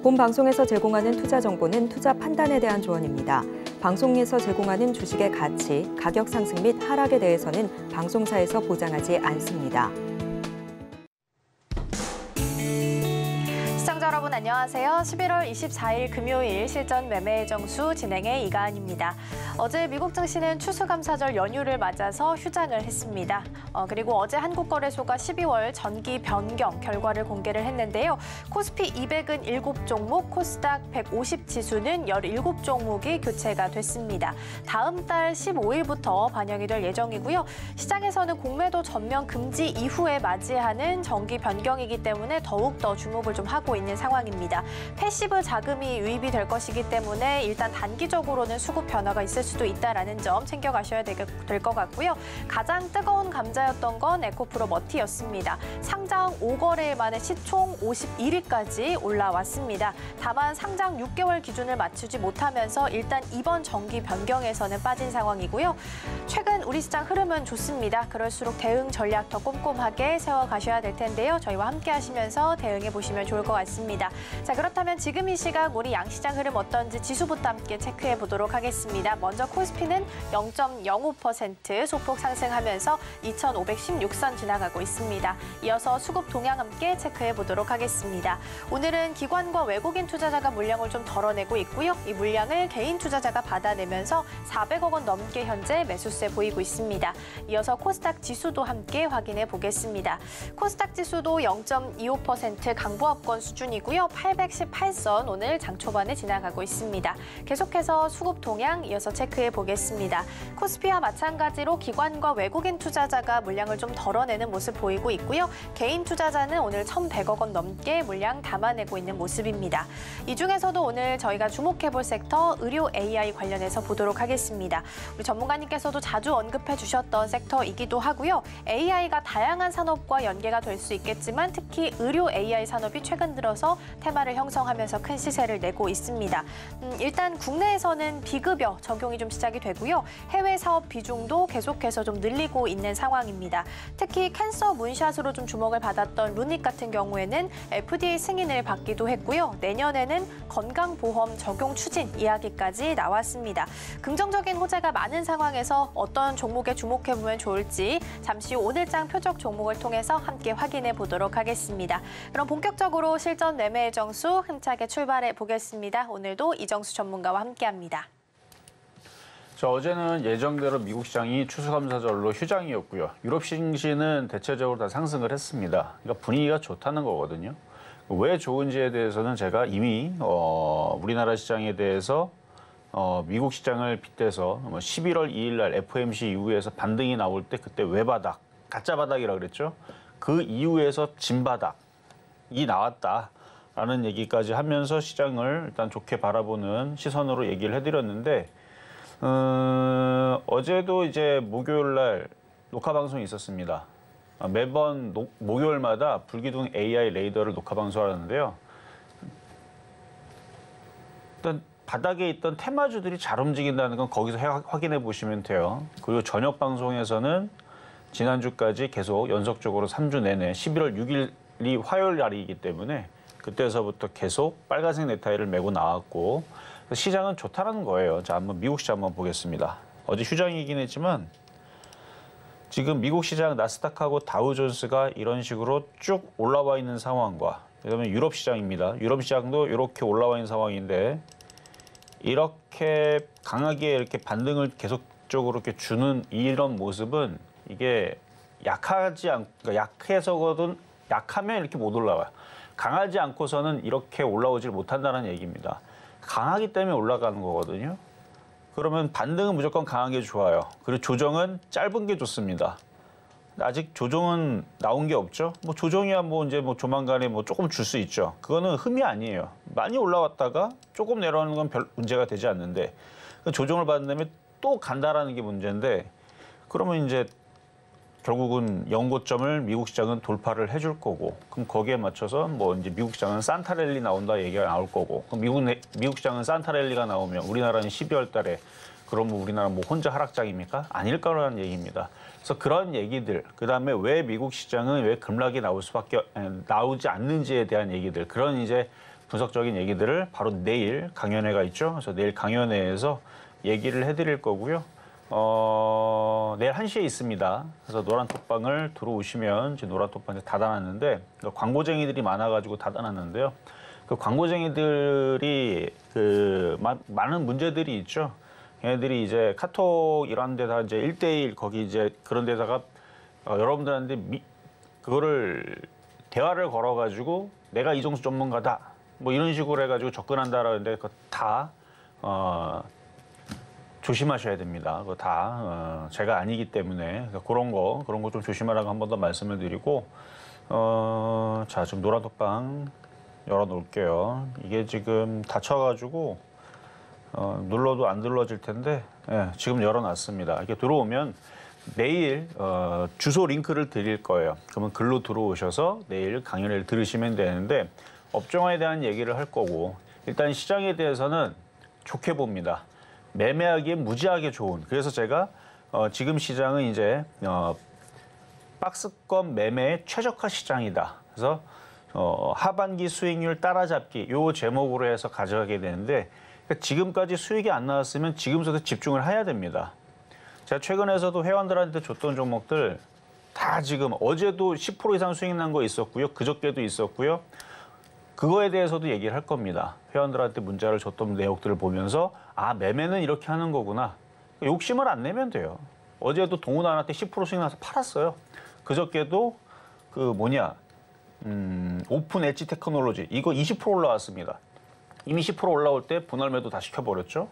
본 방송에서 제공하는 투자 정보는 투자 판단에 대한 조언입니다. 방송에서 제공하는 주식의 가치, 가격 상승 및 하락에 대해서는 방송사에서 보장하지 않습니다. 시청자 여러분 안녕하세요. 11월 24일 금요일 실전 매매 정수 진행의 이가은입니다. 어제 미국 증시는 추수감사절 연휴를 맞아서 휴장을 했습니다. 그리고 어제 한국거래소가 12월 전기 변경 결과를 공개를 했는데요. 코스피 200은 7종목, 코스닥 150 지수는 17종목이 교체가 됐습니다. 다음 달 15일부터 반영이 될 예정이고요. 시장에서는 공매도 전면 금지 이후에 맞이하는 정기 변경이기 때문에 더욱더 주목을 좀 하고 있는 상황입니다. 패시브 자금이 유입이 될 것이기 때문에 일단 단기적으로는 수급 변화가 있을 수도 있다라는 점 챙겨가셔야 될 것 같고요. 가장 뜨거운 감자였던 건 에코프로 머티였습니다. 상장 5거래일 만에 시총 51위까지 올라왔습니다. 다만 상장 6개월 기준을 맞추지 못하면서 일단 이번 정기 변경에서는 빠진 상황이고요. 최근 우리 시장 흐름은 좋습니다. 그럴수록 대응 전략 더 꼼꼼하게 세워가셔야 될 텐데요. 저희와 함께 하시면서 대응해 보시면 좋을 것 같습니다. 자, 그렇다면 지금 이 시각 우리 양시장 흐름 어떤지 지수부터 함께 체크해 보도록 하겠습니다. 먼저 코스피는 0.05% 소폭 상승하면서 2,516선 지나가고 있습니다. 이어서 수급 동향 함께 체크해 보도록 하겠습니다. 오늘은 기관과 외국인 투자자가 물량을 좀 덜어내고 있고요. 이 물량을 개인 투자자가 받아내면서 400억 원 넘게 현재 매수세 보이고 있습니다. 이어서 코스닥 지수도 함께 확인해 보겠습니다. 코스닥 지수도 0.25% 강보합권 수준이고요. 818선 오늘 장 초반에 지나가고 있습니다. 계속해서 수급 동향 이어서 체크해 보겠습니다. 코스피와 마찬가지로 기관과 외국인 투자자가 물량을 좀 덜어내는 모습 보이고 있고요. 개인 투자자는 오늘 1,100억 원 넘게 물량 담아내고 있는 모습입니다. 이 중에서도 오늘 저희가 주목해 볼 섹터 의료 AI 관련해서 보도록 하겠습니다. 우리 전문가님께서도 자주 언급해 주셨던 섹터이기도 하고요. AI가 다양한 산업과 연계가 될 수 있겠지만 특히 의료 AI 산업이 최근 들어서 테마를 형성하면서 큰 시세를 내고 있습니다. 일단 국내에서는 비급여 적용이 좀 시작이 되고요. 해외 사업 비중도 계속해서 좀 늘리고 있는 상황입니다. 특히 캔서 문샷으로 좀 주목을 받았던 루닉 같은 경우에는 FDA 승인을 받기도 했고요. 내년에는 건강보험 적용 추진 이야기까지 나왔습니다. 긍정적인 호재가 많은 상황에서 어떤 종목에 주목해보면 좋을지 잠시 후 오늘장 표적 종목을 통해서 함께 확인해 보도록 하겠습니다. 그럼 본격적으로 실전 매매의 정수 힘차게 출발해 보겠습니다. 오늘도 이정수 전문가와 함께합니다. 자, 어제는 예정대로 미국 시장이 추수감사절로 휴장이었고요. 유럽 증시는 대체적으로 다 상승을 했습니다. 그러니까 분위기가 좋다는 거거든요. 왜 좋은지에 대해서는 제가 이미 우리나라 시장에 대해서 미국 시장을 빗대서 11월 2일 날 FOMC 이후에서 반등이 나올 때 그때 외바닥, 가짜 바닥이라고 그랬죠. 그 이후에서 진바닥이 나왔다라는 얘기까지 하면서 시장을 일단 좋게 바라보는 시선으로 얘기를 해드렸는데 어제도 이제 목요일 날 녹화 방송이 있었습니다. 매번 목요일마다 불기둥 AI 레이더를 녹화 방송하는데요. 일단 바닥에 있던 테마주들이 잘 움직인다는 건 거기서 확인해 보시면 돼요. 그리고 저녁 방송에서는 지난주까지 계속 연속적으로 3주 내내 11월 6일이 화요일 날이기 때문에 그때서부터 계속 빨간색 넥타이를 메고 나왔고 시장은 좋다는 거예요. 자, 한번 미국 시장 한번 보겠습니다. 어제 휴장이긴 했지만 지금 미국 시장 나스닥하고 다우존스가 이런 식으로 쭉 올라와 있는 상황과 그다음에 유럽 시장입니다. 유럽 시장도 이렇게 올라와 있는 상황인데 이렇게 강하게 이렇게 반등을 계속적으로 이렇게 주는 이런 모습은 이게 그러니까 약해서거든 약하면 이렇게 못 올라와요. 강하지 않고서는 이렇게 올라오질 못한다는 얘기입니다. 강하기 때문에 올라가는 거거든요. 그러면 반등은 무조건 강한 게 좋아요. 그리고 조정은 짧은 게 좋습니다. 아직 조정은 나온 게 없죠. 뭐 조정이야 이제 조만간에 조금 줄 수 있죠. 그거는 흠이 아니에요. 많이 올라왔다가 조금 내려오는 건 별 문제가 되지 않는데 조정을 받은 다음에 또 간다라는 게 문제인데 그러면 이제 결국은 연고점을 미국 시장은 돌파를 해줄 거고 그럼 거기에 맞춰서 이제 미국 시장은 산타랠리 나온다 얘기가 나올 거고 그럼 미국 시장은 산타랠리가 나오면 우리나라는 12월 달에 그러면 우리나라 혼자 하락장입니까? 아닐 거라는 얘기입니다. 그래서 그런 얘기들, 그다음에 왜 미국 시장은 왜 급락이 나오지 않는지에 대한 얘기들, 그런 이제 분석적인 얘기들을 바로 내일 강연회가 있죠. 그래서 내일 강연회에서 얘기를 해드릴 거고요. 내일 1시에 있습니다. 그래서 노란톡방을 들어오시면 이제 노란톡방 닫아놨는데 광고쟁이들이 많아가지고 닫아놨는데요. 그 광고쟁이들이 많은 문제들이 있죠. 얘네들이 이제 카톡 이런 데다 이제 1대1 거기 이제 그런 데다가 여러분들한테 그거를 대화를 걸어가지고 내가 이정수 전문가다 뭐 이런 식으로 해가지고 접근한다라는데 그거 다 조심하셔야 됩니다. 그거 다 제가 아니기 때문에 그런 거 좀 조심하라고 한 번 더 말씀을 드리고 자, 좀 노란톡방 열어놓을게요. 이게 지금 닫혀가지고 눌러도 안 눌러질 텐데 지금 열어놨습니다. 이렇게 들어오면 내일 주소 링크를 드릴 거예요. 그러면 글로 들어오셔서 내일 강연회를 들으시면 되는데 업종에 대한 얘기를 할 거고 일단 시장에 대해서는 좋게 봅니다. 매매하기에 무지하게 좋은. 그래서 제가 지금 시장은 이제 박스권 매매의 최적화 시장이다. 그래서 하반기 수익률 따라잡기 요 제목으로 해서 가져가게 되는데 그러니까 지금까지 수익이 안 나왔으면 지금부터 집중을 해야 됩니다. 제가 최근에서도 회원들한테 줬던 종목들 다 지금 어제도 10% 이상 수익 난 거 있었고요. 그저께도 있었고요. 그거에 대해서도 얘기를 할 겁니다. 회원들한테 문자를 줬던 내용들을 보면서 아 매매는 이렇게 하는 거구나. 욕심을 안 내면 돼요. 어제도 동훈아한테 10% 수익 나서 팔았어요. 그저께도 오픈 엣지 테크놀로지 이거 20% 올라왔습니다. 이미 10% 올라올 때 분할 매도 다 시켜버렸죠.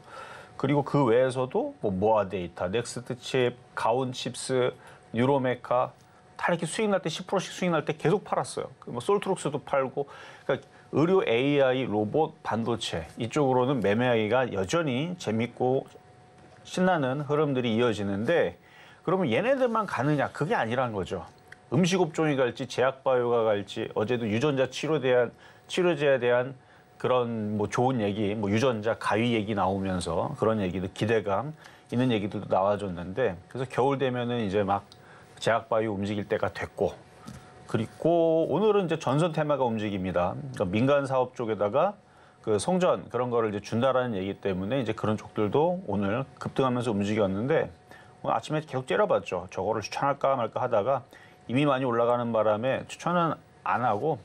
그리고 그 외에서도 모아 데이터, 넥스트 칩, 가온 칩스, 뉴로메카 다 이렇게 수익 날 때 10%씩 수익 날 때 계속 팔았어요. 솔트룩스도 팔고 그러니까 의료 AI, 로봇, 반도체 이쪽으로는 매매하기가 여전히 재밌고 신나는 흐름들이 이어지는데 그러면 얘네들만 가느냐? 그게 아니라는 거죠. 음식업종이 갈지 제약바이오가 갈지 어제도 유전자 치료제에 대한 그런 좋은 얘기, 유전자 가위 얘기 나오면서 그런 얘기도 기대감 있는 얘기들도 나와줬는데 그래서 겨울 되면은 이제 막 제약바이오 움직일 때가 됐고 그리고 오늘은 이제 전선 테마가 움직입니다. 그러니까 민간 사업 쪽에다가 그 송전 그런 거를 이제 준다라는 얘기 때문에 이제 그런 쪽들도 오늘 급등하면서 움직였는데 오늘 아침에 계속 째려봤죠. 저거를 추천할까 말까 하다가 이미 많이 올라가는 바람에 추천은 안 하고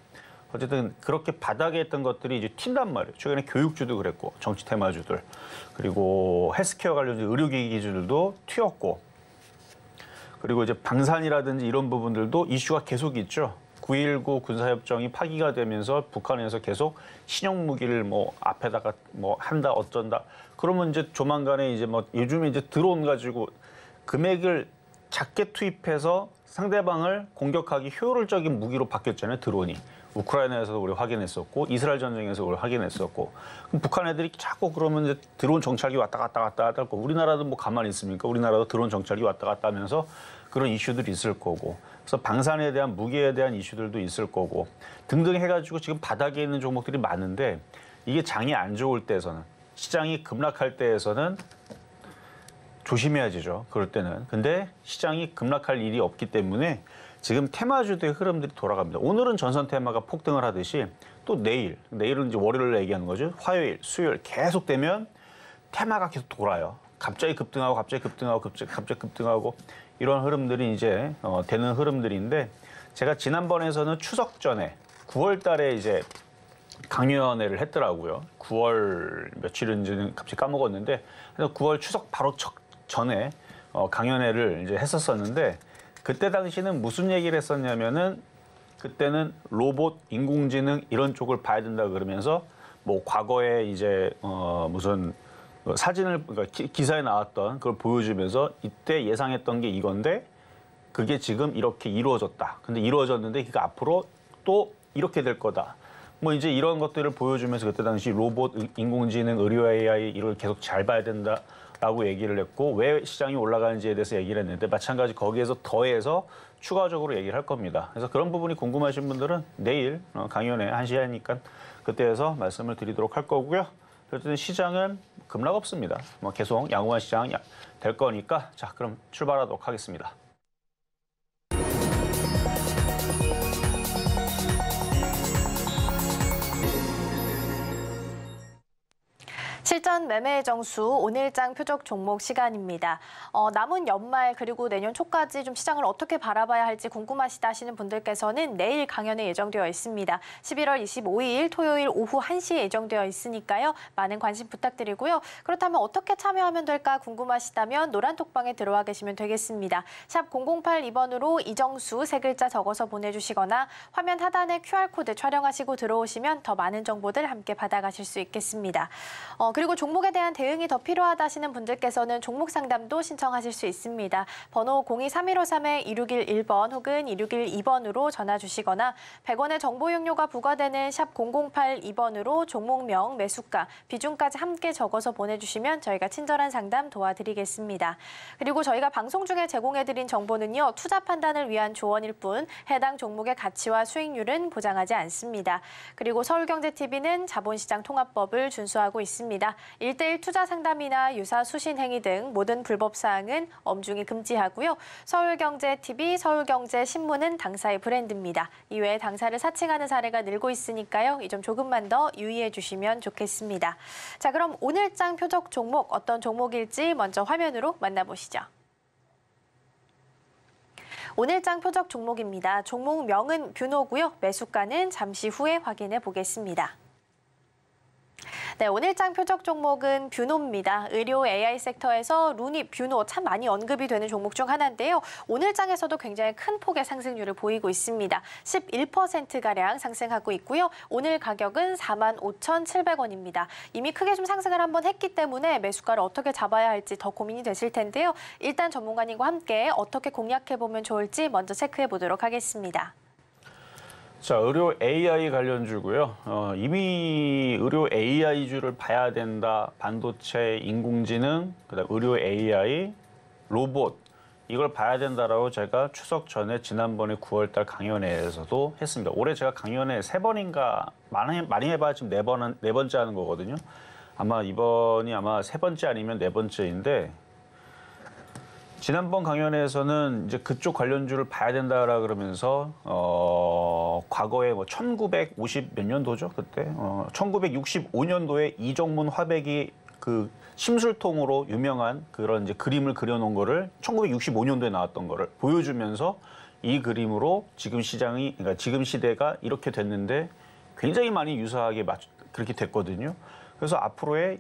어쨌든 그렇게 바닥에 있던 것들이 이제 튄단 말이에요. 최근에 교육주도 그랬고 정치 테마주들 그리고 헬스케어 관련 의료기기 기주들도 튀었고 그리고 이제 방산이라든지 이런 부분들도 이슈가 계속 있죠. 9.19 군사협정이 파기가 되면서 북한에서 계속 신형무기를 앞에다가 한다 어쩐다. 그러면 이제 조만간에 이제 요즘에 이제 드론 가지고 금액을 작게 투입해서 상대방을 공격하기 효율적인 무기로 바뀌었잖아요. 드론이. 우크라이나에서도 우리 확인했었고 이스라엘 전쟁에서 우리 확인했었고 그럼 북한 애들이 자꾸 그러면 이제 드론 정찰기 왔다 갔다 하고 우리나라도 가만히 있습니까? 우리나라도 드론 정찰기 왔다 갔다 하면서 그런 이슈들이 있을 거고 그래서 방산에 대한 무기에 대한 이슈들도 있을 거고 등등 해가지고 지금 바닥에 있는 종목들이 많은데 이게 장이 안 좋을 때에서는 시장이 급락할 때에서는 조심해야죠. 그럴 때는. 근데 시장이 급락할 일이 없기 때문에 지금 테마주들의 흐름들이 돌아갑니다. 오늘은 전선 테마가 폭등을 하듯이 또 내일은 이제 월요일에 얘기하는 거죠. 화요일, 수요일 계속 되면 테마가 계속 돌아요. 갑자기 급등하고 갑자기 급등하고 이런 흐름들이 이제 되는 흐름들인데 제가 지난번에서는 추석 전에 9월 달에 이제 강연회를 했더라고요. 9월 며칠인지는 갑자기 까먹었는데 그래서 9월 추석 바로 전에 강연회를 이제 했었었는데 그때 당시는 무슨 얘기를 했었냐면은 그때는 로봇, 인공지능 이런 쪽을 봐야 된다 그러면서 과거에 이제 무슨 사진을 그러니까 기사에 나왔던 그걸 보여주면서 이때 예상했던 게 이건데 그게 지금 이렇게 이루어졌다. 근데 이루어졌는데 그게 앞으로 또 이렇게 될 거다. 이제 이런 것들을 보여주면서 그때 당시 로봇, 인공지능, 의료 AI 이걸 계속 잘 봐야 된다라고 얘기를 했고 왜 시장이 올라가는지에 대해서 얘기를 했는데 마찬가지 거기에서 더해서 추가적으로 얘기를 할 겁니다. 그래서 그런 부분이 궁금하신 분들은 내일 강연회 1시에 하니까 그때에서 말씀을 드리도록 할 거고요. 어쨌든 시장은 급락 없습니다. 계속 양호한 시장 될 거니까 자 그럼 출발하도록 하겠습니다. 실전 매매 정수 오늘장 표적 종목 시간입니다. 남은 연말 그리고 내년 초까지 좀 시장을 어떻게 바라봐야 할지 궁금하시다 하시는 분들께서는 내일 강연에 예정되어 있습니다. 11월 25일 토요일 오후 1시에 예정되어 있으니까요. 많은 관심 부탁드리고요. 그렇다면 어떻게 참여하면 될까 궁금하시다면 노란톡방에 들어와 계시면 되겠습니다. 샵 0082번으로 이정수 세 글자 적어서 보내주시거나 화면 하단에 QR코드 촬영하시고 들어오시면 더 많은 정보들 함께 받아가실 수 있겠습니다. 그리고 종목에 대한 대응이 더 필요하다 하시는 분들께서는 종목 상담도 신청하실 수 있습니다. 번호 02-3153-2611번 혹은 2612번으로 전화 주시거나 100원의 정보 이용료가 부과되는 샵 0082번으로 종목명, 매수가, 비중까지 함께 적어서 보내주시면 저희가 친절한 상담 도와드리겠습니다. 그리고 저희가 방송 중에 제공해드린 정보는요. 투자 판단을 위한 조언일 뿐 해당 종목의 가치와 수익률은 보장하지 않습니다. 그리고 서울경제TV는 자본시장 통합법을 준수하고 있습니다. 1:1 투자 상담이나 유사 수신 행위 등 모든 불법 사항은 엄중히 금지하고요. 서울경제TV, 서울경제신문은 당사의 브랜드입니다. 이외에 당사를 사칭하는 사례가 늘고 있으니까요. 이 점 조금만 더 유의해 주시면 좋겠습니다. 자, 그럼 오늘장 표적 종목 어떤 종목일지 먼저 화면으로 만나보시죠. 오늘장 표적 종목입니다. 종목명은 뷰노고요. 매수가는 잠시 후에 확인해 보겠습니다. 네, 오늘장 표적 종목은 뷰노입니다. 의료 AI 섹터에서 루니, 뷰노 참 많이 언급이 되는 종목 중 하나인데요. 오늘장에서도 굉장히 큰 폭의 상승률을 보이고 있습니다. 11%가량 상승하고 있고요. 오늘 가격은 45,700원입니다. 이미 크게 좀 상승을 한번 했기 때문에 매수가를 어떻게 잡아야 할지 더 고민이 되실 텐데요. 일단 전문가님과 함께 어떻게 공략해보면 좋을지 먼저 체크해 보도록 하겠습니다. 자, 의료 AI 관련주고요. 이미 의료 AI주를 봐야 된다. 반도체, 인공지능, 그다음 의료 AI, 로봇 이걸 봐야 된다라고 제가 추석 전에 지난번에 9월달 강연회에서도 했습니다. 올해 제가 강연회 3번인가 많이 해봐야 지금 네 번째 하는 거거든요. 아마 이번이 아마 3번째 아니면 4번째인데. 지난번 강연에서는 이제 그쪽 관련주를 봐야 된다라 그러면서 과거에 뭐 1950 몇 년도죠 그때 1965년도에 이정문 화백이 그 심술통으로 유명한 그런 이제 그림을 그려놓은 거를 1965년도에 나왔던 거를 보여주면서 이 그림으로 지금 시장이 그러니까 지금 시대가 이렇게 됐는데 굉장히 많이 유사하게 그렇게 됐거든요. 그래서 앞으로의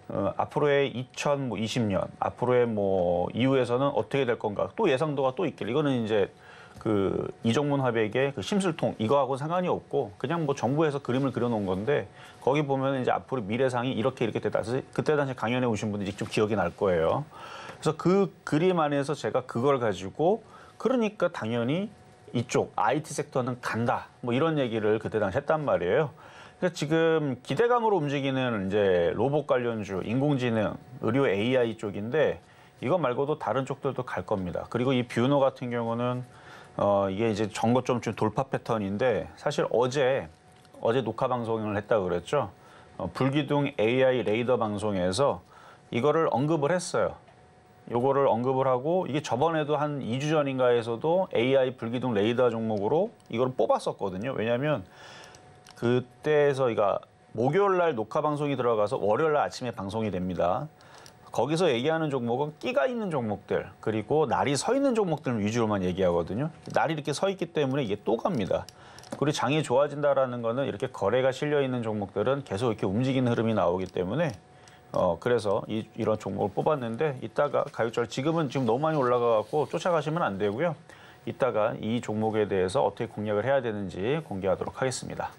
2020년 앞으로의 뭐 이후에서는 어떻게 될 건가 또 예상도가 또 있길 이거는 이제 그 이정문 화백의 그 심술통 이거하고 상관이 없고 그냥 뭐 정부에서 그림을 그려놓은 건데 거기 보면 이제 앞으로 미래상이 이렇게 됐다. 그때 당시 강연에 오신 분들이 좀 기억이 날 거예요. 그래서 그 그림 안에서 제가 그걸 가지고 그러니까 당연히 이쪽 IT 섹터는 간다. 뭐 이런 얘기를 그때 당시 했단 말이에요. 그러니까 지금 기대감으로 움직이는 이제 로봇 관련주, 인공지능, 의료 AI 쪽인데 이거 말고도 다른 쪽들도 갈 겁니다. 그리고 이 뷰노 같은 경우는 이게 이제 전고점 돌파 패턴인데 사실 어제 녹화 방송을 했다고 그랬죠. 불기둥 AI 레이더 방송에서 이거를 언급을 했어요. 요거를 언급을 하고 이게 저번에도 한 2주 전인가에서도 AI 불기둥 레이더 종목으로 이걸 뽑았었거든요. 왜냐하면 그때에서 이가 목요일 날 녹화 방송이 들어가서 월요일 날 아침에 방송이 됩니다. 거기서 얘기하는 종목은 끼가 있는 종목들 그리고 날이 서 있는 종목들 위주로만 얘기하거든요. 날이 이렇게 서 있기 때문에 이게 또 갑니다. 그리고 장이 좋아진다라는 거는 이렇게 거래가 실려 있는 종목들은 계속 이렇게 움직이는 흐름이 나오기 때문에 그래서 이런 종목을 뽑았는데 이따가 가격절 지금 너무 많이 올라가 갖고 쫓아가시면 안 되고요. 이따가 이 종목에 대해서 어떻게 공략을 해야 되는지 공개하도록 하겠습니다.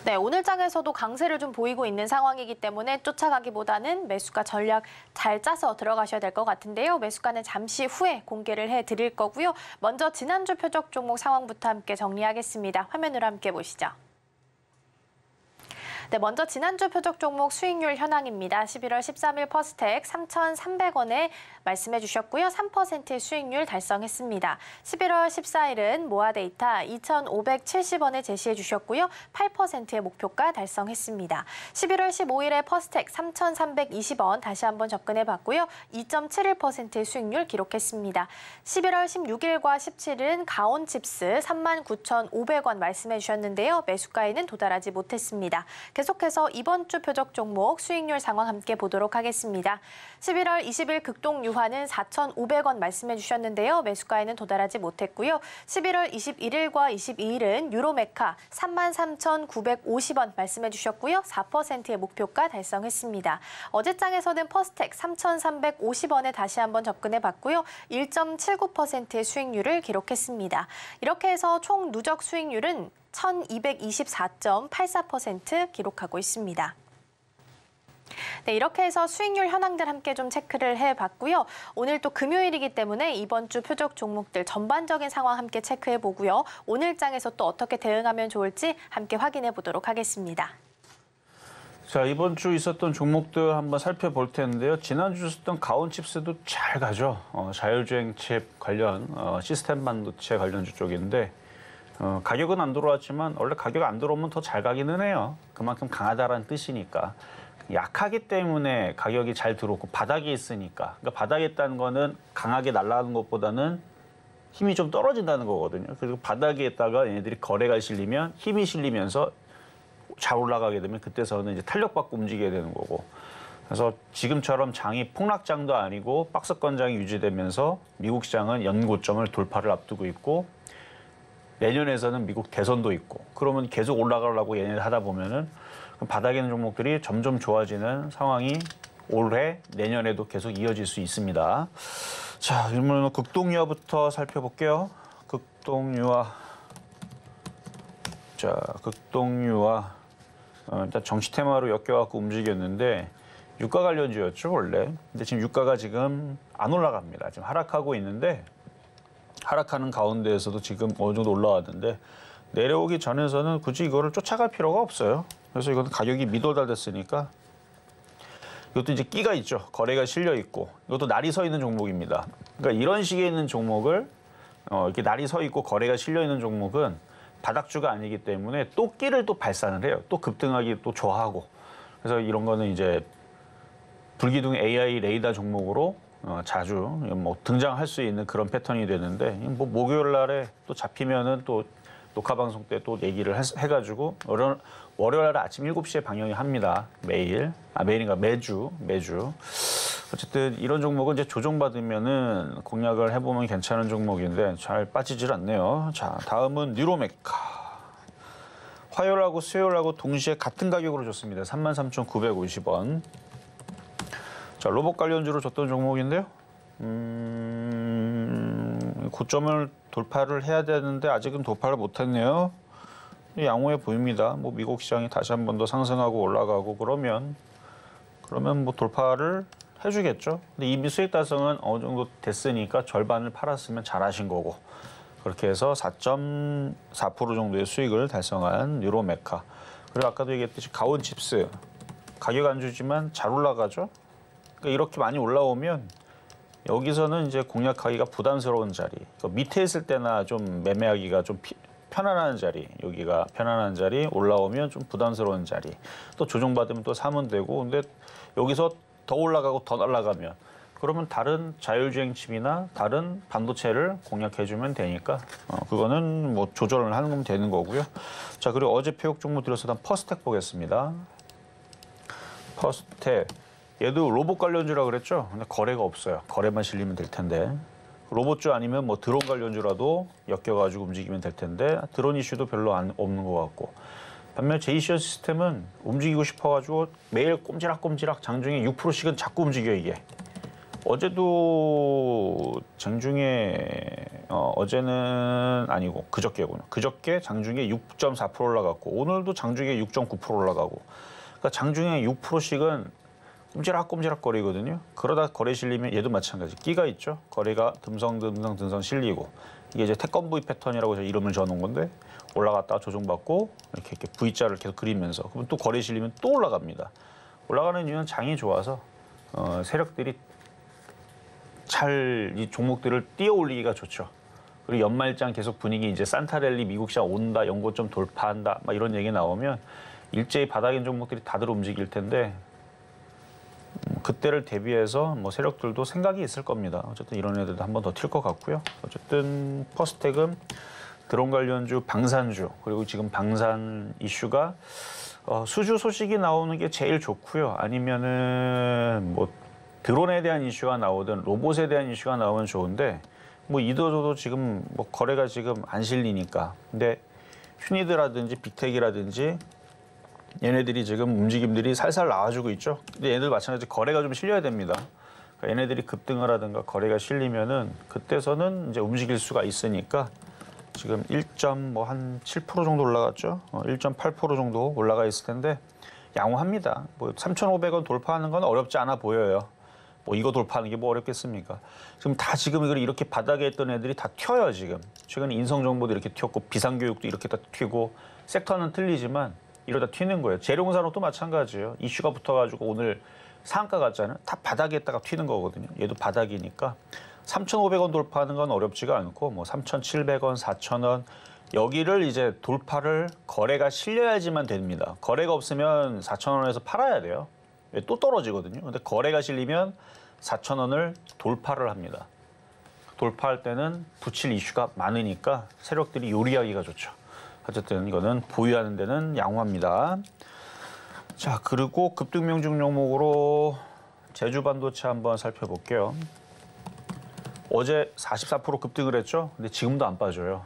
네, 오늘 장에서도 강세를 좀 보이고 있는 상황이기 때문에 쫓아가기보다는 매수가 전략 잘 짜서 들어가셔야 될 것 같은데요. 매수가는 잠시 후에 공개를 해드릴 거고요. 먼저 지난주 표적 종목 상황부터 함께 정리하겠습니다. 화면으로 함께 보시죠. 네, 먼저 지난주 표적 종목 수익률 현황입니다. 11월 13일 퍼스텍 3,300원에 말씀해 주셨고요. 3%의 수익률 달성했습니다. 11월 14일은 모아데이터 2,570원에 제시해 주셨고요. 8%의 목표가 달성했습니다. 11월 15일에 퍼스텍 3,320원 다시 한번 접근해 봤고요. 2.71%의 수익률 기록했습니다. 11월 16일과 17일은 가온칩스 39,500원 말씀해 주셨는데요. 매수가에는 도달하지 못했습니다. 계속해서 이번 주 표적 종목 수익률 상황 함께 보도록 하겠습니다. 11월 20일 극동유화는 4,500원 말씀해 주셨는데요. 매수가에는 도달하지 못했고요. 11월 21일과 22일은 유로메카 33,950원 말씀해 주셨고요. 4%의 목표가 달성했습니다. 어제장에서는 퍼스텍 3,350원에 다시 한번 접근해 봤고요. 1.79%의 수익률을 기록했습니다. 이렇게 해서 총 누적 수익률은 1,224.84% 기록하고 있습니다. 네, 이렇게 해서 수익률 현황들 함께 좀 체크를 해봤고요. 오늘 또 금요일이기 때문에 이번 주 표적 종목들 전반적인 상황 함께 체크해 보고요. 오늘 장에서 또 어떻게 대응하면 좋을지 함께 확인해 보도록 하겠습니다. 자, 이번 주 있었던 종목들 한번 살펴볼 텐데요. 지난주 있었던 가온칩스도 잘 가죠. 자율주행 칩 관련 시스템 반도체 관련주 쪽인데 가격은 안 들어왔지만 원래 가격 안 들어오면 더 잘 가기는 해요. 그만큼 강하다라는 뜻이니까. 약하기 때문에 가격이 잘 들어오고 바닥에 있으니까. 그러니까 바닥에 있다는 거는 강하게 날아가는 것보다는 힘이 좀 떨어진다는 거거든요. 그리고 바닥에 있다가 얘네들이 거래가 실리면 힘이 실리면서 잘 올라가게 되면 그때서는 이제 탄력받고 움직여야 되는 거고. 그래서 지금처럼 장이 폭락장도 아니고 박스권장이 유지되면서 미국 시장은 연고점을 돌파를 앞두고 있고 내년에서는 미국 대선도 있고 그러면 계속 올라가려고 얘네들 하다 보면은 바닥에 있는 종목들이 점점 좋아지는 상황이 올해 내년에도 계속 이어질 수 있습니다. 자, 그러면 극동유화부터 살펴볼게요. 극동유화. 자, 극동유화. 일단 정치 테마로 엮여갖고 움직였는데 유가 관련주였죠, 원래. 근데 지금 유가가 지금 안 올라갑니다. 지금 하락하고 있는데 하락하는 가운데에서도 지금 어느 정도 올라왔는데 내려오기 전에서는 굳이 이거를 쫓아갈 필요가 없어요. 그래서 이거는 가격이 미도달됐으니까 이것도 이제 끼가 있죠. 거래가 실려 있고 이것도 날이 서 있는 종목입니다. 그러니까 이런 식에 있는 종목을 이렇게 날이 서 있고 거래가 실려 있는 종목은 바닥주가 아니기 때문에 또 끼를 또 발산을 해요. 또 급등하기 또 좋아하고. 그래서 이런 거는 이제 불기둥 AI 레이더 종목으로 자주 뭐 등장할 수 있는 그런 패턴이 되는데 뭐 목요일 날에 또 잡히면은 또 녹화 방송 때 또 얘기를 해가지고 월요일 날 아침 7시에 방영이 합니다. 매일인가 매주. 어쨌든 이런 종목은 이제 조정받으면은 공략을 해보면 괜찮은 종목인데 잘 빠지질 않네요. 자, 다음은 뉴로메카. 화요일하고 수요일하고 동시에 같은 가격으로 줬습니다. 33,950원. 자, 로봇 관련주로 줬던 종목인데요. 고점을 돌파를 해야 되는데 아직은 돌파를 못했네요. 양호해 보입니다. 뭐 미국 시장이 다시 한 번 더 상승하고 올라가고 그러면 뭐 돌파를 해주겠죠. 근데 이미 수익 달성은 어느 정도 됐으니까 절반을 팔았으면 잘하신 거고 그렇게 해서 4.4% 정도의 수익을 달성한 뉴로메카. 그리고 아까도 얘기했듯이 가온칩스 가격 안 주지만 잘 올라가죠. 그러니까 이렇게 많이 올라오면 여기서는 이제 공략하기가 부담스러운 자리. 그러니까 밑에 있을 때나 좀 매매하기가 좀 편안한 자리. 여기가 편안한 자리. 올라오면 좀 부담스러운 자리. 또 조정받으면 또 사면 되고. 근데 여기서 더 올라가고 더 날아가면 그러면 다른 자율주행 칩이나 다른 반도체를 공략해주면 되니까 그거는 뭐 조절을 하는 거면 되는 거고요. 자, 그리고 어제 표적 종목 들어서던 퍼스텍 보겠습니다. 퍼스텍. 얘도 로봇 관련주라 그랬죠? 근데 거래가 없어요. 거래만 실리면 될 텐데. 로봇주 아니면 뭐 드론 관련주라도 엮여가지고 움직이면 될 텐데 드론 이슈도 별로 없는 것 같고. 반면 제이시언 시스템은 움직이고 싶어가지고 매일 꼼지락꼼지락 장중에 6%씩은 자꾸 움직여 이게. 어제도 장중에 어제는 아니고 그저께구나. 그저께 장중에 6.4% 올라갔고 오늘도 장중에 6.9% 올라가고. 그러니까 장중에 6%씩은 꼼지락꼼지락 거리거든요. 그러다 거래 실리면 얘도 마찬가지. 끼가 있죠. 거래가 듬성 실리고 이게 이제 태권브이 패턴이라고 제가 이름을 지어놓은 건데 올라갔다가 조정받고 이렇게 V자를 계속 그리면서 그러면 또 거래 실리면 또 올라갑니다. 올라가는 이유는 장이 좋아서 세력들이 잘 이 종목들을 띄어올리기가 좋죠. 그리고 연말장 계속 분위기 이제 산타랠리 미국 시장 온다, 연고점 돌파한다 막 이런 얘기 나오면 일제히 바닥인 종목들이 다들 움직일 텐데 그때를 대비해서 뭐 세력들도 생각이 있을 겁니다. 어쨌든 이런 애들도 한 번 더 튈 것 같고요. 어쨌든 퍼스텍은 드론 관련주, 방산주 그리고 지금 방산 이슈가 수주 소식이 나오는 게 제일 좋고요. 아니면은 뭐 드론에 대한 이슈가 나오든 로봇에 대한 이슈가 나오면 좋은데 뭐 이도저도 지금 뭐 거래가 지금 안 실리니까. 근데 휴니드라든지 빅텍이라든지 얘네들이 지금 움직임들이 살살 나와주고 있죠. 근데 얘네들 마찬가지로 거래가 좀 실려야 됩니다. 그러니까 얘네들이 급등을 하든가 거래가 실리면은 그때서는 이제 움직일 수가 있으니까 지금 1.7% 정도 올라갔죠. 1.8% 정도 올라가 있을 텐데 양호합니다. 뭐 3,500원 돌파하는 건 어렵지 않아 보여요. 뭐 이거 돌파하는 게 뭐 어렵겠습니까? 지금 이렇게 바닥에 있던 애들이 다 튀어요 지금. 최근에 인성정보도 이렇게 튀었고 비상교육도 이렇게 다 튀고 섹터는 틀리지만 이러다 튀는 거예요. 재룡산업도 마찬가지예요. 이슈가 붙어가지고 오늘 상한가 갔잖아요. 다 바닥에 있다가 튀는 거거든요. 얘도 바닥이니까 3,500원 돌파하는 건 어렵지가 않고 뭐 3,700원, 4,000원 여기를 이제 돌파를 거래가 실려야지만 됩니다. 거래가 없으면 4,000원에서 팔아야 돼요. 또 떨어지거든요. 근데 거래가 실리면 4,000원을 돌파를 합니다. 돌파할 때는 붙일 이슈가 많으니까 세력들이 요리하기가 좋죠. 어쨌든 이거는 보유하는 데는 양호합니다. 자, 그리고 급등명중 종목으로 제주반도체 한번 살펴볼게요. 어제 44% 급등을 했죠. 근데 지금도 안 빠져요.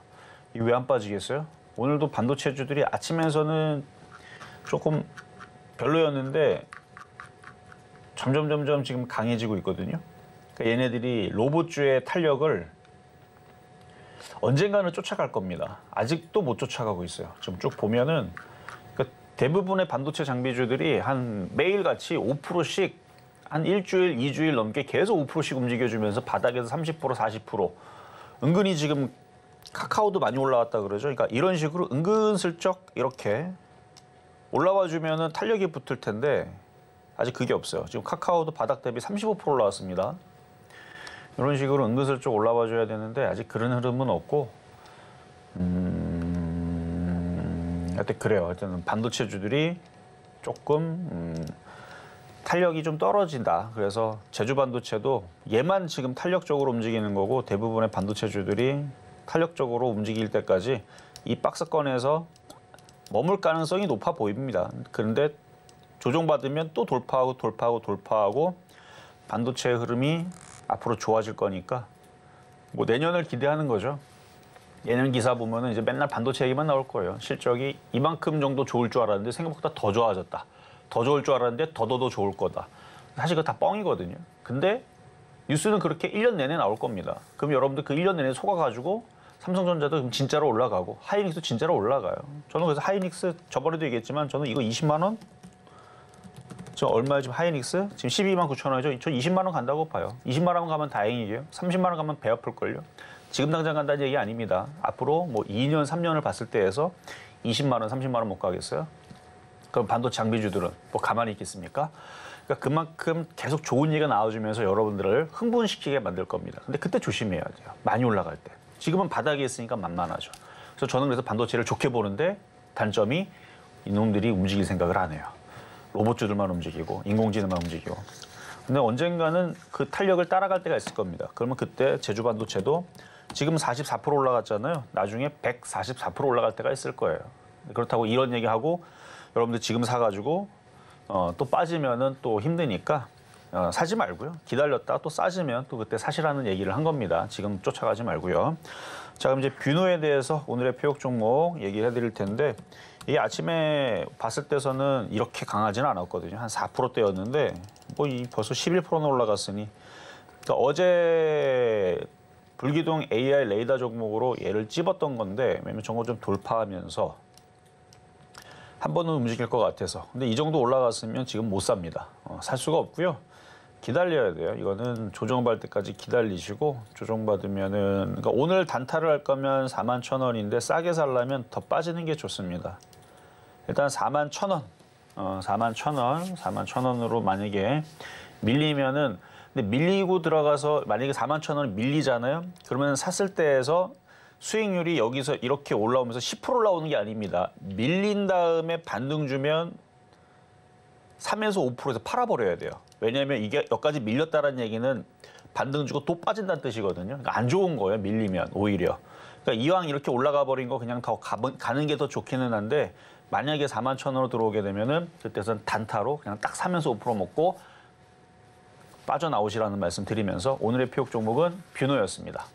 이게 왜 안 빠지겠어요? 오늘도 반도체주들이 아침에서는 조금 별로였는데 점점 지금 강해지고 있거든요. 그러니까 얘네들이 로봇주의 탄력을 언젠가는 쫓아갈 겁니다. 아직도 못 쫓아가고 있어요. 지금 쭉 보면은 그러니까 대부분의 반도체 장비주들이 한 매일같이 5%씩 한 일주일, 2주일 넘게 계속 5%씩 움직여주면서 바닥에서 30%, 40% 은근히 지금 카카오도 많이 올라왔다 그러죠. 그러니까 이런 식으로 은근슬쩍 이렇게 올라와 주면은 탄력이 붙을 텐데 아직 그게 없어요. 지금 카카오도 바닥 대비 35% 올라왔습니다. 이런 식으로 은근슬쩍 올라와 줘야 되는데 아직 그런 흐름은 없고 하여튼 그래요. 하여튼 반도체주들이 조금 탄력이 좀 떨어진다. 그래서 제주반도체도 얘만 지금 탄력적으로 움직이는 거고 대부분의 반도체주들이 탄력적으로 움직일 때까지 이 박스권에서 머물 가능성이 높아 보입니다. 그런데 조정받으면 또 돌파하고 반도체의 흐름이 앞으로 좋아질 거니까 뭐 내년을 기대하는 거죠. 예년 기사 보면은 이제 맨날 반도체 얘기만 나올 거예요. 실적이 이만큼 정도 좋을 줄 알았는데 생각보다 더 좋아졌다. 더 좋을 줄 알았는데 더 좋을 거다. 사실 그거 다 뻥이거든요. 근데 뉴스는 그렇게 1년 내내 나올 겁니다. 그럼 여러분들 그 1년 내내 속아가지고 삼성전자도 그럼 진짜로 올라가고 하이닉스도 진짜로 올라가요. 저는 그래서 하이닉스 저번에도 얘기했지만 저는 이거 20만 원? 저 얼마에 지금 하이닉스? 지금 12만 9천 원이죠. 저 20만 원 간다고 봐요. 20만 원 가면 다행이고요. 30만 원 가면 배 아플걸요. 지금 당장 간다는 얘기 아닙니다. 앞으로 뭐 2년, 3년을 봤을 때에서 20만 원, 30만 원 못 가겠어요? 그럼 반도체 장비주들은 뭐 가만히 있겠습니까? 그러니까 그만큼 계속 좋은 얘기가 나와주면서 여러분들을 흥분시키게 만들 겁니다. 근데 그때 조심해야 돼요. 많이 올라갈 때. 지금은 바닥에 있으니까 만만하죠. 그래서 저는 그래서 반도체를 좋게 보는데 단점이 이놈들이 움직일 생각을 안 해요. 로봇주들만 움직이고 인공지능만 움직이고. 근데 언젠가는 그 탄력을 따라갈 때가 있을 겁니다. 그러면 그때 제주반도체도 지금 44% 올라갔잖아요. 나중에 144% 올라갈 때가 있을 거예요. 그렇다고 이런 얘기하고 여러분들 지금 사가지고 또 빠지면은 또 힘드니까 사지 말고요. 기다렸다 또 싸지면 또 그때 사시라는 얘기를 한 겁니다. 지금 쫓아가지 말고요. 자, 그럼 이제 뷰노에 대해서 오늘의 표역 종목 얘기를 해드릴 텐데 이게 아침에 봤을 때서는 이렇게 강하지는 않았거든요. 한 4%대였는데 뭐 벌써 11%나 올라갔으니 그러니까 어제 불기둥 AI 레이더 종목으로 얘를 찝었던 건데 왜냐면 저거 좀 돌파하면서 한 번은 움직일 것 같아서. 근데 이 정도 올라갔으면 지금 못 삽니다. 살 수가 없고요. 기다려야 돼요. 이거는 조정받을 때까지 기다리시고 조정받으면은 그러니까 오늘 단타를 할 거면 41,000원인데 싸게 살려면 더 빠지는 게 좋습니다. 일단 41,000원, 41,000원으로 만약에 밀리면은 근데 밀리고 들어가서 만약에 41,000원을 밀리잖아요. 그러면 샀을 때에서 수익률이 여기서 이렇게 올라오면서 10% 올라오는 게 아닙니다. 밀린 다음에 반등 주면 3에서 5%에서 팔아버려야 돼요. 왜냐하면 이게 여기까지 밀렸다는 얘기는 반등 주고 또 빠진다는 뜻이거든요. 그러니까 안 좋은 거예요. 밀리면 오히려. 그러니까 이왕 이렇게 올라가 버린 거 그냥 더 가는 게 더 좋기는 한데 만약에 41,000원으로 들어오게 되면은 그때선 단타로 그냥 딱 사면서 5% 먹고 빠져나오시라는 말씀 드리면서 오늘의 피옥 종목은 뷰노였습니다.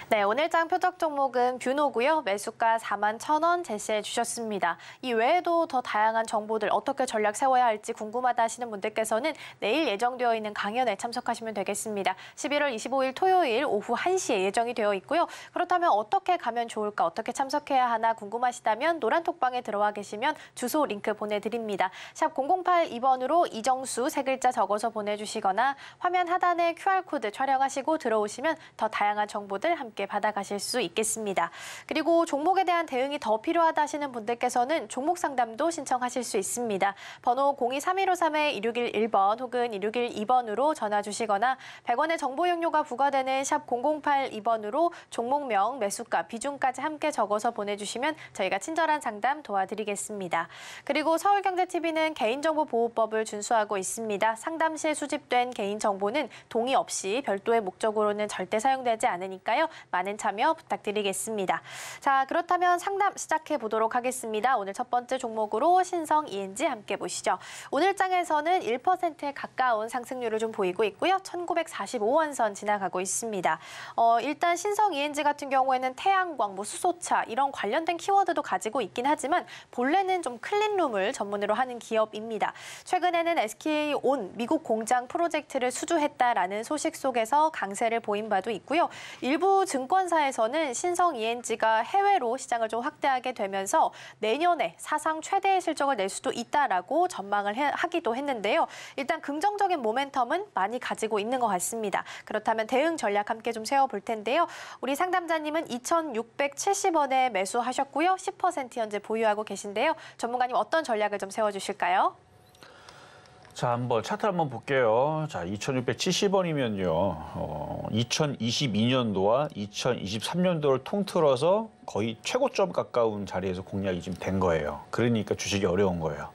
네, 오늘장 표적 종목은 뷰노고요. 매수가 41,000원 제시해 주셨습니다. 이 외에도 더 다양한 정보들 어떻게 전략 세워야 할지 궁금하다 하시는 분들께서는 내일 예정되어 있는 강연에 참석하시면 되겠습니다. 11월 25일 토요일 오후 1시에 예정이 되어 있고요. 그렇다면 어떻게 가면 좋을까, 어떻게 참석해야 하나 궁금하시다면 노란톡방에 들어와 계시면 주소 링크 보내드립니다. 샵 0082번으로 이정수 세 글자 적어서 보내주시거나 화면 하단에 QR코드 촬영하시고 들어오시면 더 다양한 정보들 함께 받아가실 수 있겠습니다. 그리고 종목에 대한 대응이 더 필요하다 하시는 분들께서는 종목 상담도 신청하실 수 있습니다. 번호 023153-1611번 혹은 1612번으로 전화 주시거나 100원의 정보 용료가 부과되는 샵 0082번으로 종목명, 매수가, 비중까지 함께 적어서 보내주시면 저희가 친절한 상담 도와드리겠습니다. 그리고 서울경제TV는 개인정보보호법을 준수하고 있습니다. 상담 시에 수집된 개인정보는 동의 없이 별도의 목적으로는 절대 사용되지 않으니까요. 많은 참여 부탁드리겠습니다. 자, 그렇다면 상담 시작해 보도록 하겠습니다. 오늘 첫 번째 종목으로 신성 ENG 함께 보시죠. 오늘 장에서는 1%에 가까운 상승률을 좀 보이고 있고요. 1945원 선 지나가고 있습니다. 일단 신성 ENG 같은 경우에는 태양광, 수소차 이런 관련된 키워드도 가지고 있긴 하지만 본래는 좀 클린룸을 전문으로 하는 기업입니다. 최근에는 SK온 미국 공장 프로젝트를 수주했다라는 소식 속에서 강세를 보인 바도 있고요. 일부 증권사에서는 신성 ENG가 해외로 시장을 좀 확대하게 되면서 내년에 사상 최대의 실적을 낼 수도 있다라고 전망을 하기도 했는데요. 일단 긍정적인 모멘텀은 많이 가지고 있는 것 같습니다. 그렇다면 대응 전략 함께 좀 세워볼 텐데요. 우리 상담자님은 2,670원에 매수하셨고요. 10% 현재 보유하고 계신데요. 전문가님 어떤 전략을 좀 세워주실까요? 자, 한번 차트 한번 볼게요. 자, 2,670원이면요. 2022년도와 2023년도를 통틀어서 거의 최고점 가까운 자리에서 공략이 지금 된 거예요. 그러니까 주식이 어려운 거예요.